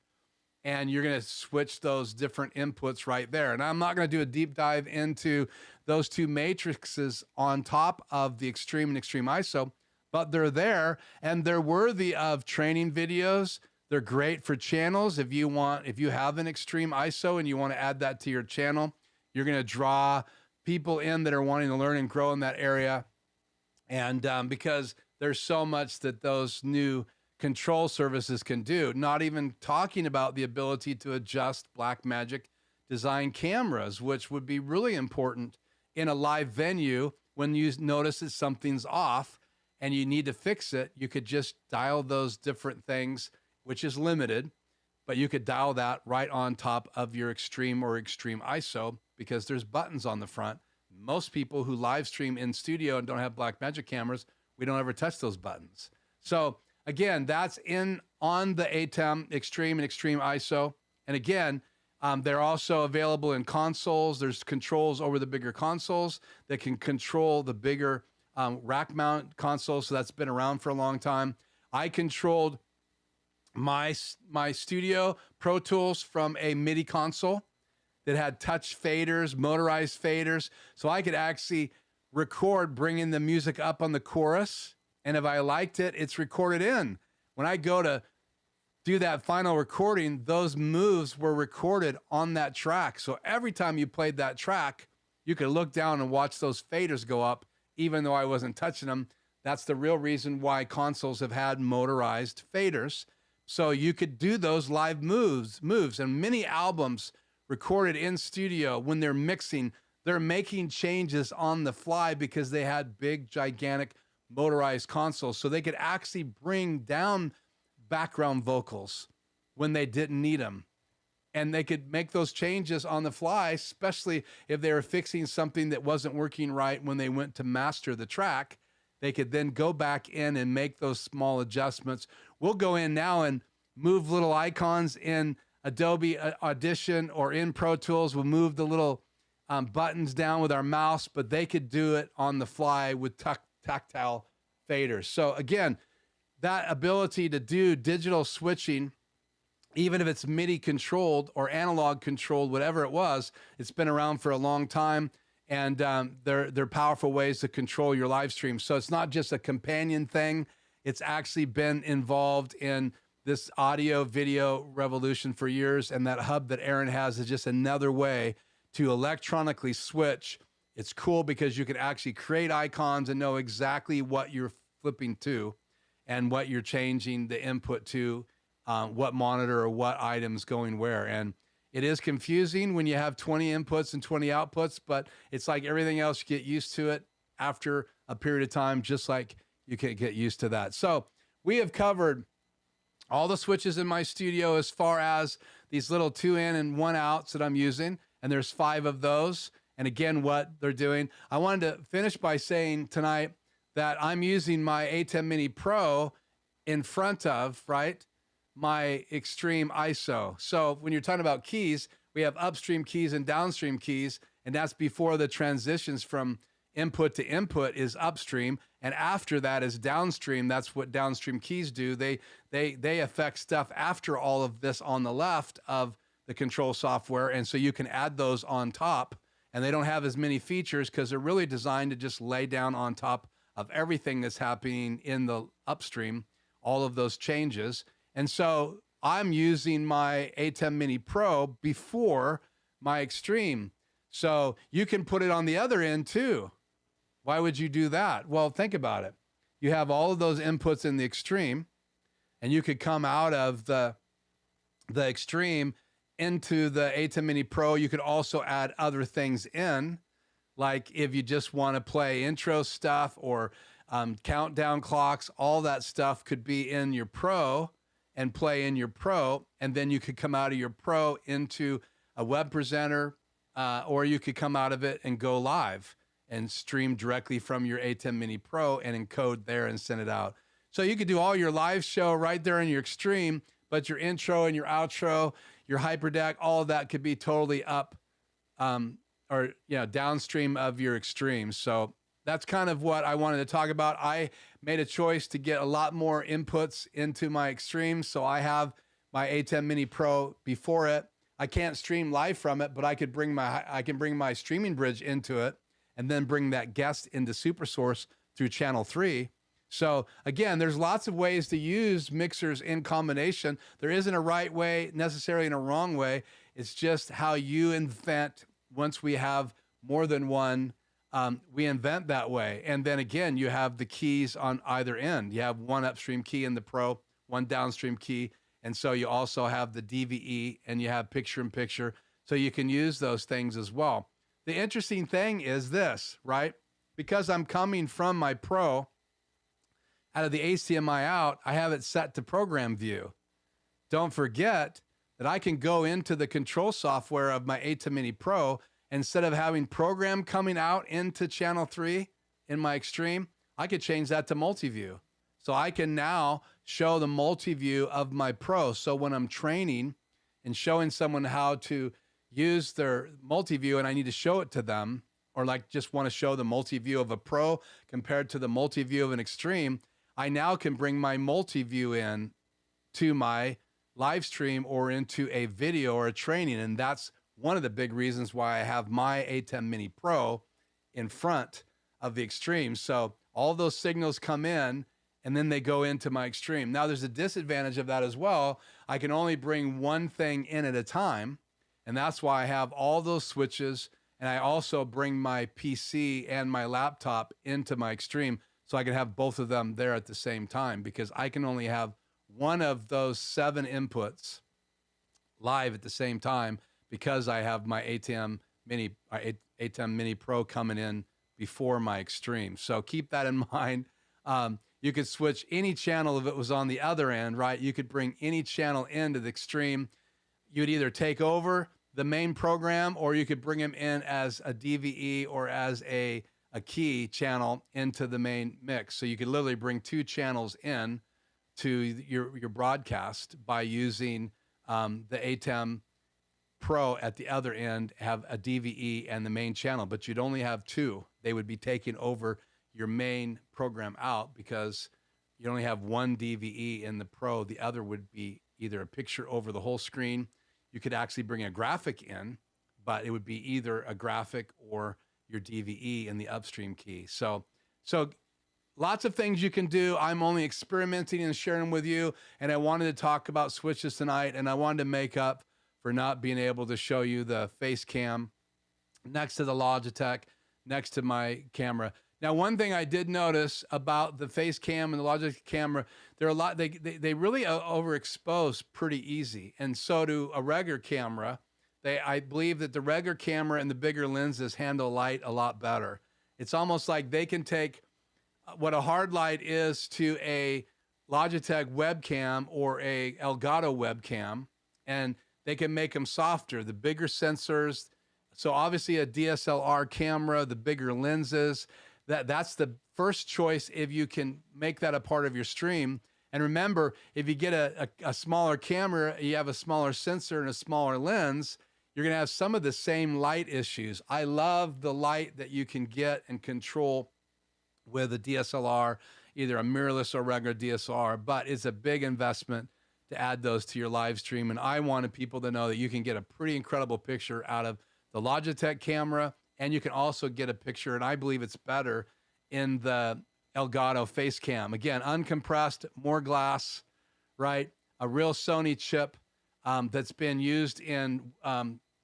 and you're going to switch those different inputs right there. And I'm not going to do a deep dive into those two matrices on top of the Extreme and Extreme ISO, but they're there and they're worthy of training videos. They're great for channels. If you have an Extreme ISO and you want to add that to your channel, you're going to draw people in that are wanting to learn and grow in that area. And because there's so much that those new control services can do, not even talking about the ability to adjust Blackmagic design cameras, which would be really important in a live venue. When you notice that something's off and you need to fix it, you could just dial those different things, which is limited, but you could dial that right on top of your Extreme or Extreme ISO because there's buttons on the front. Most people who live stream in studio and don't have Blackmagic cameras, we don't ever touch those buttons. So again, that's on the ATEM Extreme and Extreme ISO. And again, they're also available in consoles. There's controls over the bigger consoles that can control the bigger rack mount consoles. So that's been around for a long time. I controlled my studio Pro Tools from a MIDI console that had touch faders, motorized faders. So I could actually record bringing the music up on the chorus. And if I liked it, it's recorded in. When I go to do that final recording, those moves were recorded on that track. So every time you played that track, you could look down and watch those faders go up, even though I wasn't touching them. That's the real reason why consoles have had motorized faders. So you could do those live moves. And many albums recorded in studio, when they're mixing, they're making changes on the fly because they had big, gigantic motorized consoles. So they could actually bring down background vocals when they didn't need them. And they could make those changes on the fly, especially if they were fixing something that wasn't working right when they went to master the track. They could then go back in and make those small adjustments. We'll go in now and move little icons in Adobe Audition or in Pro Tools. We'll move the little buttons down with our mouse, but they could do it on the fly with tactile faders. So again, that ability to do digital switching, even if it's MIDI controlled or analog controlled, whatever it was, it's been around for a long time. And they're powerful ways to control your live stream. So it's not just a companion thing. It's actually been involved in this audio video revolution for years. And that hub that Aaron has is just another way to electronically switch. It's cool because you can actually create icons and know exactly what you're flipping to and what you're changing the input to, what monitor or what items going where. And it is confusing when you have 20 inputs and 20 outputs, but it's like everything else, you get used to it after a period of time, just like you can get used to that. So we have covered all the switches in my studio as far as these little 2 in and 1 outs that I'm using. And there's 5 of those. And again, what they're doing. I wanted to finish by saying tonight that I'm using my ATEM Mini Pro in front of, right, my Extreme ISO. So when you're talking about keys, we have upstream keys and downstream keys, and that's before the transitions from input to input is upstream, and after that is downstream. That's what downstream keys do. They affect stuff after all of this on the left of the control software, and so you can add those on top, and they don't have as many features because they're really designed to just lay down on top of everything that's happening in the upstream, all of those changes. And so I'm using my ATEM Mini Pro before my Extreme. So you can put it on the other end too. Why would you do that? Well, think about it. You have all of those inputs in the Extreme, and you could come out of the Extreme into the ATEM Mini Pro. You could also add other things in, like if you just want to play intro stuff or countdown clocks, all that stuff could be in your Pro and play in your Pro, and then you could come out of your Pro into a web presenter, or you could come out of it and go live and stream directly from your ATEM Mini Pro and encode there and send it out. So you could do all your live show right there in your Extreme, but your intro and your outro, your Hyperdeck, all of that could be totally up or downstream of your Extreme. So that's kind of what I wanted to talk about. I made a choice to get a lot more inputs into my Extreme. So I have my ATEM Mini Pro before it. I can't stream live from it, but I can bring my streaming bridge into it and then bring that guest into SuperSource through channel 3. So again, there's lots of ways to use mixers in combination. There isn't a right way necessarily and a wrong way. It's just how you invent. Once we have more than one, we invent that way. And then again, you have the keys on either end. You have one upstream key in the Pro, one downstream key. And so you also have the DVE and you have picture-in-picture. So you can use those things as well. The interesting thing is this, right? Because I'm coming from my Pro, out of the HDMI out, I have it set to program view. Don't forget that I can go into the control software of my ATEM Mini Pro. Instead of having program coming out into channel 3 in my Extreme, I could change that to multi-view. So I can now show the multi-view of my Pro. So when I'm training and showing someone how to use their multi-view and I need to show it to them, or like just want to show the multi-view of a Pro compared to the multi-view of an Extreme, I now can bring my multi-view in to my live stream or into a video or a training. And that's one of the big reasons why I have my ATEM Mini Pro in front of the Extreme. So all those signals come in and then they go into my Extreme. Now there's a disadvantage of that as well. I can only bring one thing in at a time. And that's why I have all those switches. And I also bring my PC and my laptop into my Extreme so I can have both of them there at the same time, because I can only have one of those 7 inputs live at the same time because I have my ATEM Mini Pro coming in before my Extreme. So keep that in mind. You could switch any channel if it was on the other end, right? You could bring any channel into the Extreme. You'd either take over the main program or you could bring them in as a DVE or as a key channel into the main mix. So you could literally bring 2 channels in to your broadcast by using the ATEM Pro at the other end, have a DVE and the main channel, but you'd only have 2. They would be taking over your main program out because you only have one DVE in the Pro. The other would be either a picture over the whole screen. You could actually bring a graphic in, but it would be either a graphic or your DVE in the upstream key. So lots of things you can do. I'm only experimenting and sharing with you. And I wanted to talk about switches tonight, and I wanted to make up for not being able to show you the Facecam next to the Logitech, next to my camera. Now, one thing I did notice about the Facecam and the Logitech camera, there are a lot, they really overexpose pretty easy. And so do a regular camera. I believe that the regular camera and the bigger lenses handle light a lot better. It's almost like they can take what a hard light is to a Logitech webcam or a Elgato webcam, and they can make them softer, the bigger sensors. So obviously a DSLR camera, the bigger lenses, that's the first choice if you can make that a part of your stream. And remember, if you get a smaller camera, you have a smaller sensor and a smaller lens, you're going to have some of the same light issues. I love the light that you can get and control with a DSLR, either a mirrorless or regular DSLR, but it's a big investment to add those to your live stream. And I wanted people to know that you can get a pretty incredible picture out of the Logitech camera, and you can also get a picture, and I believe it's better, in the Elgato Facecam. Again, uncompressed, more glass, right? A real Sony chip that's been used in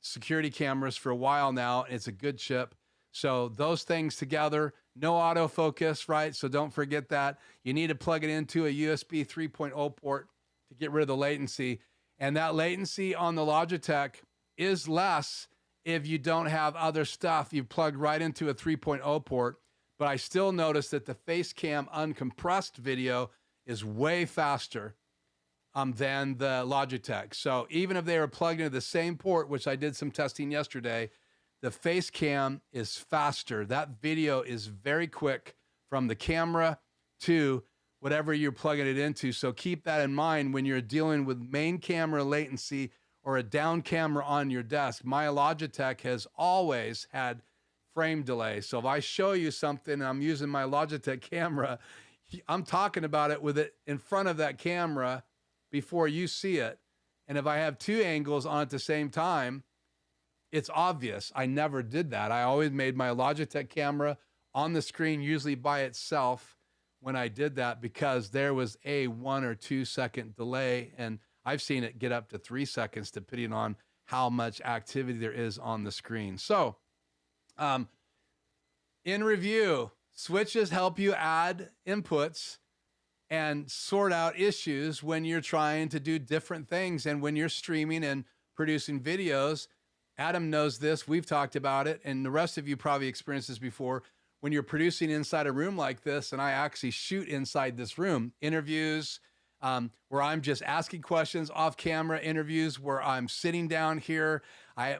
security cameras for a while now. It's a good chip. So those things together, no autofocus, right? So don't forget that. You need to plug it into a USB 3.0 port to get rid of the latency. And that latency on the Logitech is less if you don't have other stuff. You've plugged right into a 3.0 port. But I still notice that the Facecam uncompressed video is way faster than the Logitech. So even if they were plugged into the same port, which I did some testing yesterday, the Facecam is faster. That video is very quick from the camera to whatever you're plugging it into. So keep that in mind when you're dealing with main camera latency or a down camera on your desk. My Logitech has always had frame delay. So if I show you something and I'm using my Logitech camera, I'm talking about it with it in front of that camera before you see it. And if I have two angles on at the same time, it's obvious. I never did that. I always made my Logitech camera on the screen, usually by itself when I did that, because there was a 1 or 2 second delay. And I've seen it get up to 3 seconds depending on how much activity there is on the screen. So in review, switches help you add inputs and sort out issues when you're trying to do different things. And when you're streaming and producing videos, Adam knows this, we've talked about it, and the rest of you probably experienced this before. When you're producing inside a room like this, and I actually shoot inside this room, interviews where I'm just asking questions off camera, interviews where I'm sitting down here,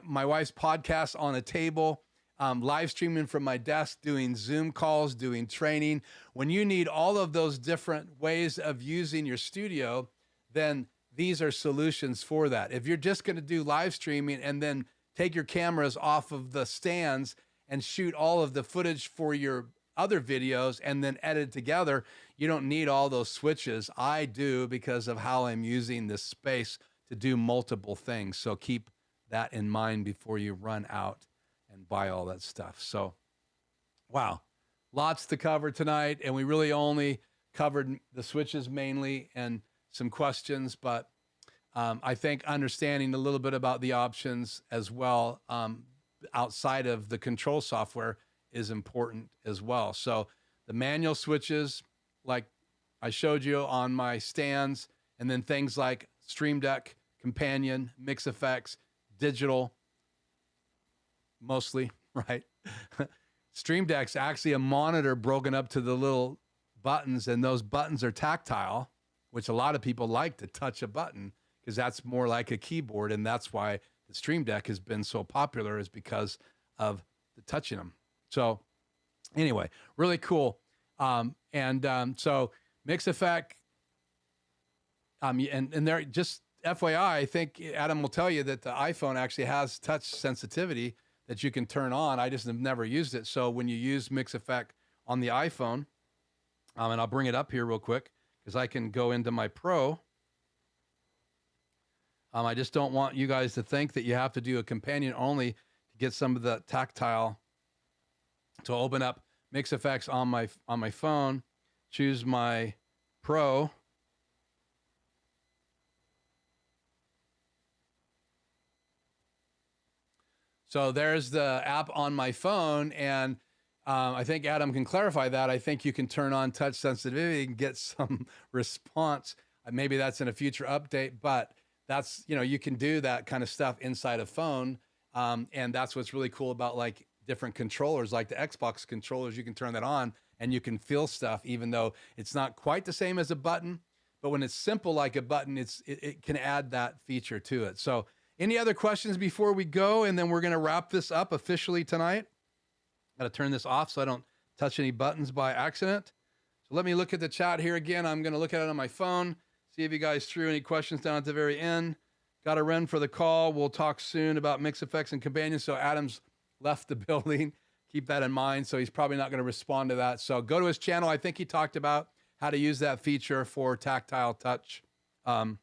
my wife's podcast on a table, live streaming from my desk, doing Zoom calls, doing training. When you need all of those different ways of using your studio, then these are solutions for that. If you're just going to do live streaming and then take your cameras off of the stands and shoot all of the footage for your other videos and then edit together, you don't need all those switches. I do, because of how I'm using this space to do multiple things. So keep that in mind before you run out and buy all that stuff. So, wow, lots to cover tonight. And we really only covered the switches mainly and some questions, but I think understanding a little bit about the options as well outside of the control software is important as well. So the manual switches, like I showed you on my stands, and then things like Stream Deck, Companion, Mix Effects, digital, mostly, right? Stream Deck's actually a monitor broken up to the little buttons, and those buttons are tactile, which a lot of people like to touch a button, because that's more like a keyboard, and that's why the Stream Deck has been so popular, is because of the touching them. So anyway, really cool. So Mix Effect, and they're just FYI, I think Adam will tell you that the iPhone actually has touch sensitivity that you can turn on. I just have never used it. So when you use Mix Effect on the iPhone, and I'll bring it up here real quick because I can go into my Pro. I just don't want you guys to think that you have to do a companion only to get some of the tactile. To open up Mix Effects on my phone, choose my Pro. So there's the app on my phone, and I think Adam can clarify that. I think you can turn on touch sensitivity and get some response. Maybe that's in a future update, but that's, you can do that kind of stuff inside a phone. And that's what's really cool about like different controllers, like the Xbox controllers. You can turn that on and you can feel stuff, even though it's not quite the same as a button. But when it's simple like a button, it can add that feature to it. So any other questions before we go? And then we're going to wrap this up officially tonight. Got to turn this off so I don't touch any buttons by accident. So let me look at the chat here again. I'm going to look at it on my phone, see if you guys threw any questions down at the very end. Got to run for the call. We'll talk soon about Mix Effects and Companion. So Adam's left the building. Keep that in mind. So he's probably not going to respond to that. So go to his channel. I think he talked about how to use that feature for tactile touch. There's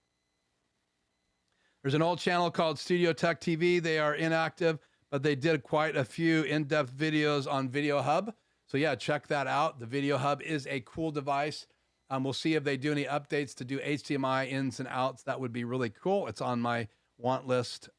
an old channel called Studio Tech TV. They are inactive, but they did quite a few in-depth videos on Video Hub. So yeah, check that out. The Video Hub is a cool device. We'll see if they do any updates to do HDMI ins and outs. That would be really cool. It's on my want list.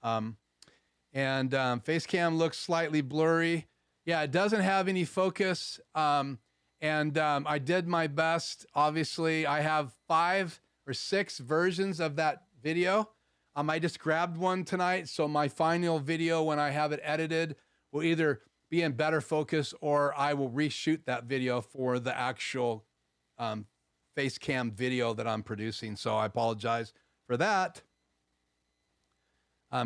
Facecam looks slightly blurry. Yeah, it doesn't have any focus. I did my best. Obviously, I have 5 or 6 versions of that video. I just grabbed one tonight. So my final video, when I have it edited, will either be in better focus or I will reshoot that video for the actual Facecam video that I'm producing. So I apologize for that.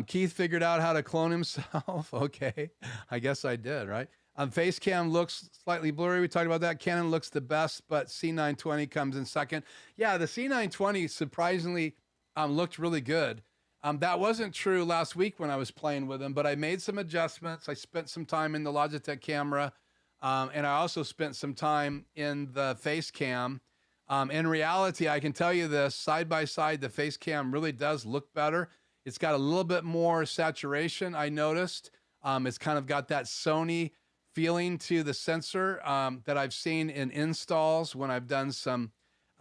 Keith figured out how to clone himself. Okay, I guess I did, right? Facecam looks slightly blurry. We talked about that. Canon looks the best, but C920 comes in second. Yeah, the C920 surprisingly looked really good. That wasn't true last week when I was playing with them, but I made some adjustments. I spent some time in the Logitech camera, and I also spent some time in the Facecam. In reality, I can tell you this, side by side, the Facecam really does look better. It's got a little bit more saturation, I noticed. It's kind of got that Sony feeling to the sensor that I've seen in installs when I've done some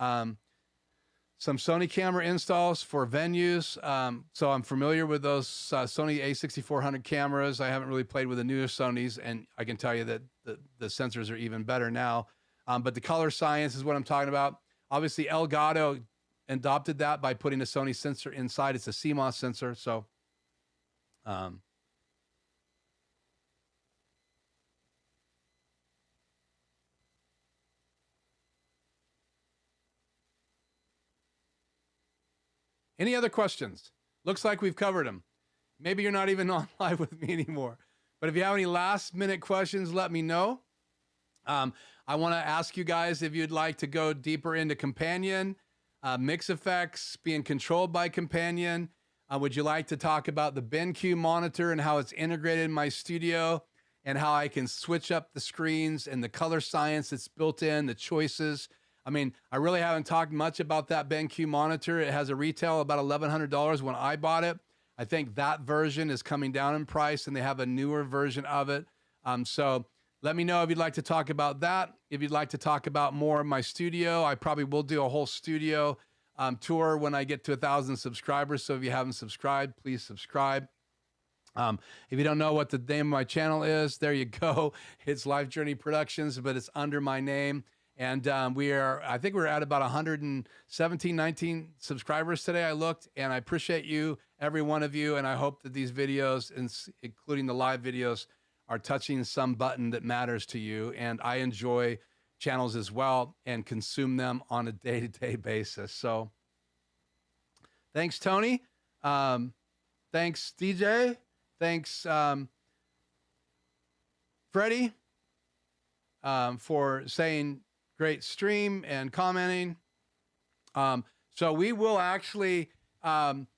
Sony camera installs for venues. So I'm familiar with those Sony A6400 cameras. I haven't really played with the newer Sonys, and I can tell you that the sensors are even better now. But the color science is what I'm talking about. Obviously, Elgato adopted that by putting a Sony sensor inside. It's a CMOS sensor. So any other questions? Looks like we've covered them. Maybe you're not even on live with me anymore. But if you have any last minute questions, let me know. I want to ask you guys if you'd like to go deeper into Companion, mix effects, being controlled by Companion. Would you like to talk about the BenQ monitor and how it's integrated in my studio and how I can switch up the screens and the color science that's built in, the choices? I mean, I really haven't talked much about that BenQ monitor. It has a retail about $1,100 when I bought it. I think that version is coming down in price and they have a newer version of it. So let me know if you'd like to talk about that. If you'd like to talk about more of my studio, I probably will do a whole studio tour when I get to 1,000 subscribers. So if you haven't subscribed, please subscribe. If you don't know what the name of my channel is, there you go. It's Life Journey Productions, but it's under my name. And I think we're at about 117, 19 subscribers today. I looked, and I appreciate you, every one of you. And I hope that these videos, including the live videos, are touching some button that matters to you. And I enjoy channels as well and consume them on a day-to-day basis. So thanks, Tony. Thanks, DJ. Thanks, Freddie, for saying great stream and commenting. So we will actually look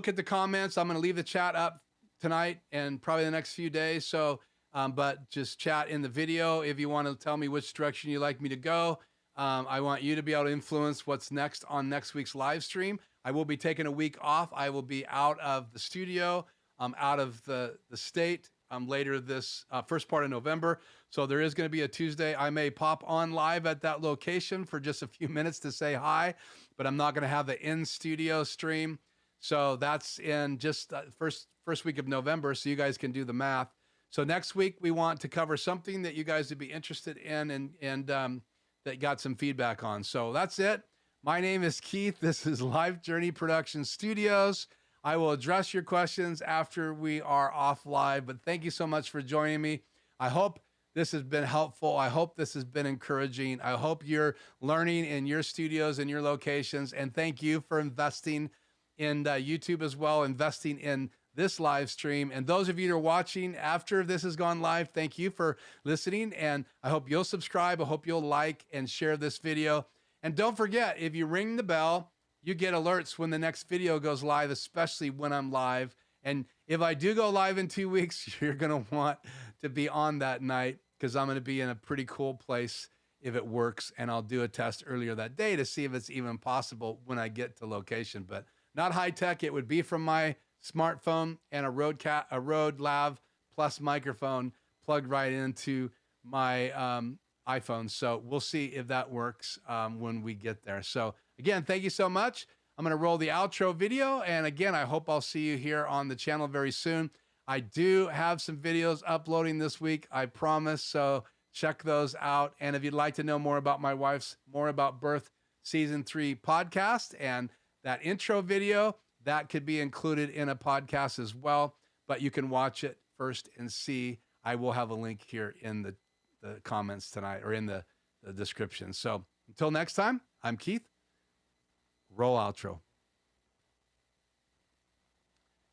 at the comments. I'm going to leave the chat up tonight and probably the next few days. So, but just chat in the video if you want to tell me which direction you'd like me to go. I want you to be able to influence what's next on next week's live stream. I will be taking a week off. I will be out of the studio, out of the state later this first part of November. So there is going to be a Tuesday. I may pop on live at that location for just a few minutes to say hi, but I'm not going to have the in-studio stream. So that's in just first week of November, so you guys can do the math. So next week, we want to cover something that you guys would be interested in and that got some feedback on. So that's it. My name is Keith. This is Life Journey Production Studios. I will address your questions after we are off live, but thank you so much for joining me. I hope this has been helpful. I hope this has been encouraging. I hope you're learning in your studios and your locations, and thank you for investing in YouTube as well, investing in this live stream. And those of you that are watching after this has gone live, thank you for listening, and I hope you'll subscribe. I hope you'll like and share this video. And don't forget, if you ring the bell, you get alerts when the next video goes live, especially when I'm live. And if I do go live in 2 weeks, you're going to want to be on that night because I'm going to be in a pretty cool place if it works. And I'll do a test earlier that day to see if it's even possible when I get to location. But not high tech. It would be from my smartphone and a Rode Lav Plus microphone plugged right into my iPhone. So we'll see if that works when we get there. So again, thank you so much. I'm going to roll the outro video. And again, I hope I'll see you here on the channel very soon. I do have some videos uploading this week, I promise. So check those out. And if you'd like to know more about my wife's More About Birth Season 3 podcast and that intro video, that could be included in a podcast as well. But you can watch it first and see. I will have a link here in the comments tonight or in the description. So until next time, I'm Keith. Roll outro.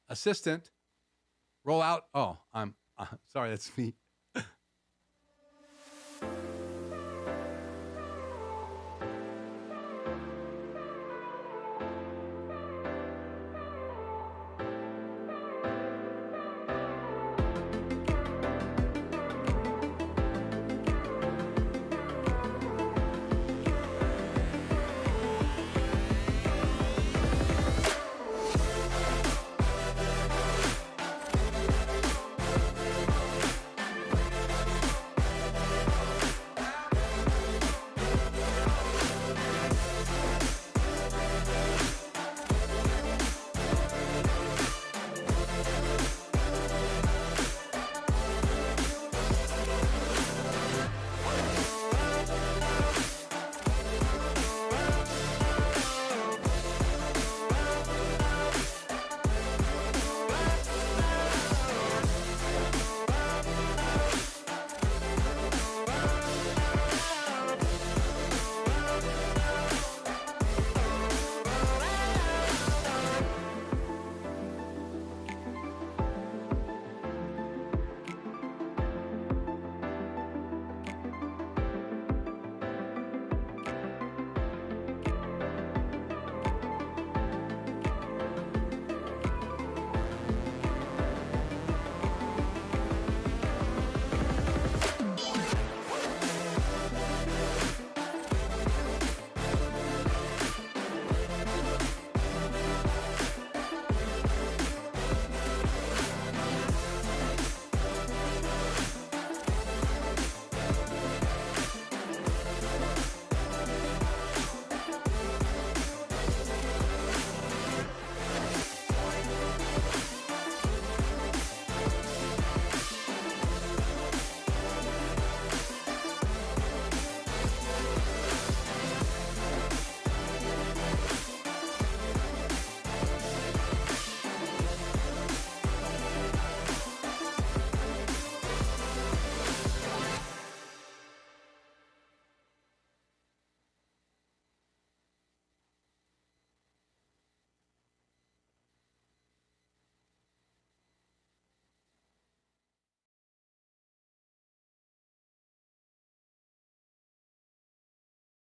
Assistant, roll out. Oh, I'm sorry, that's me.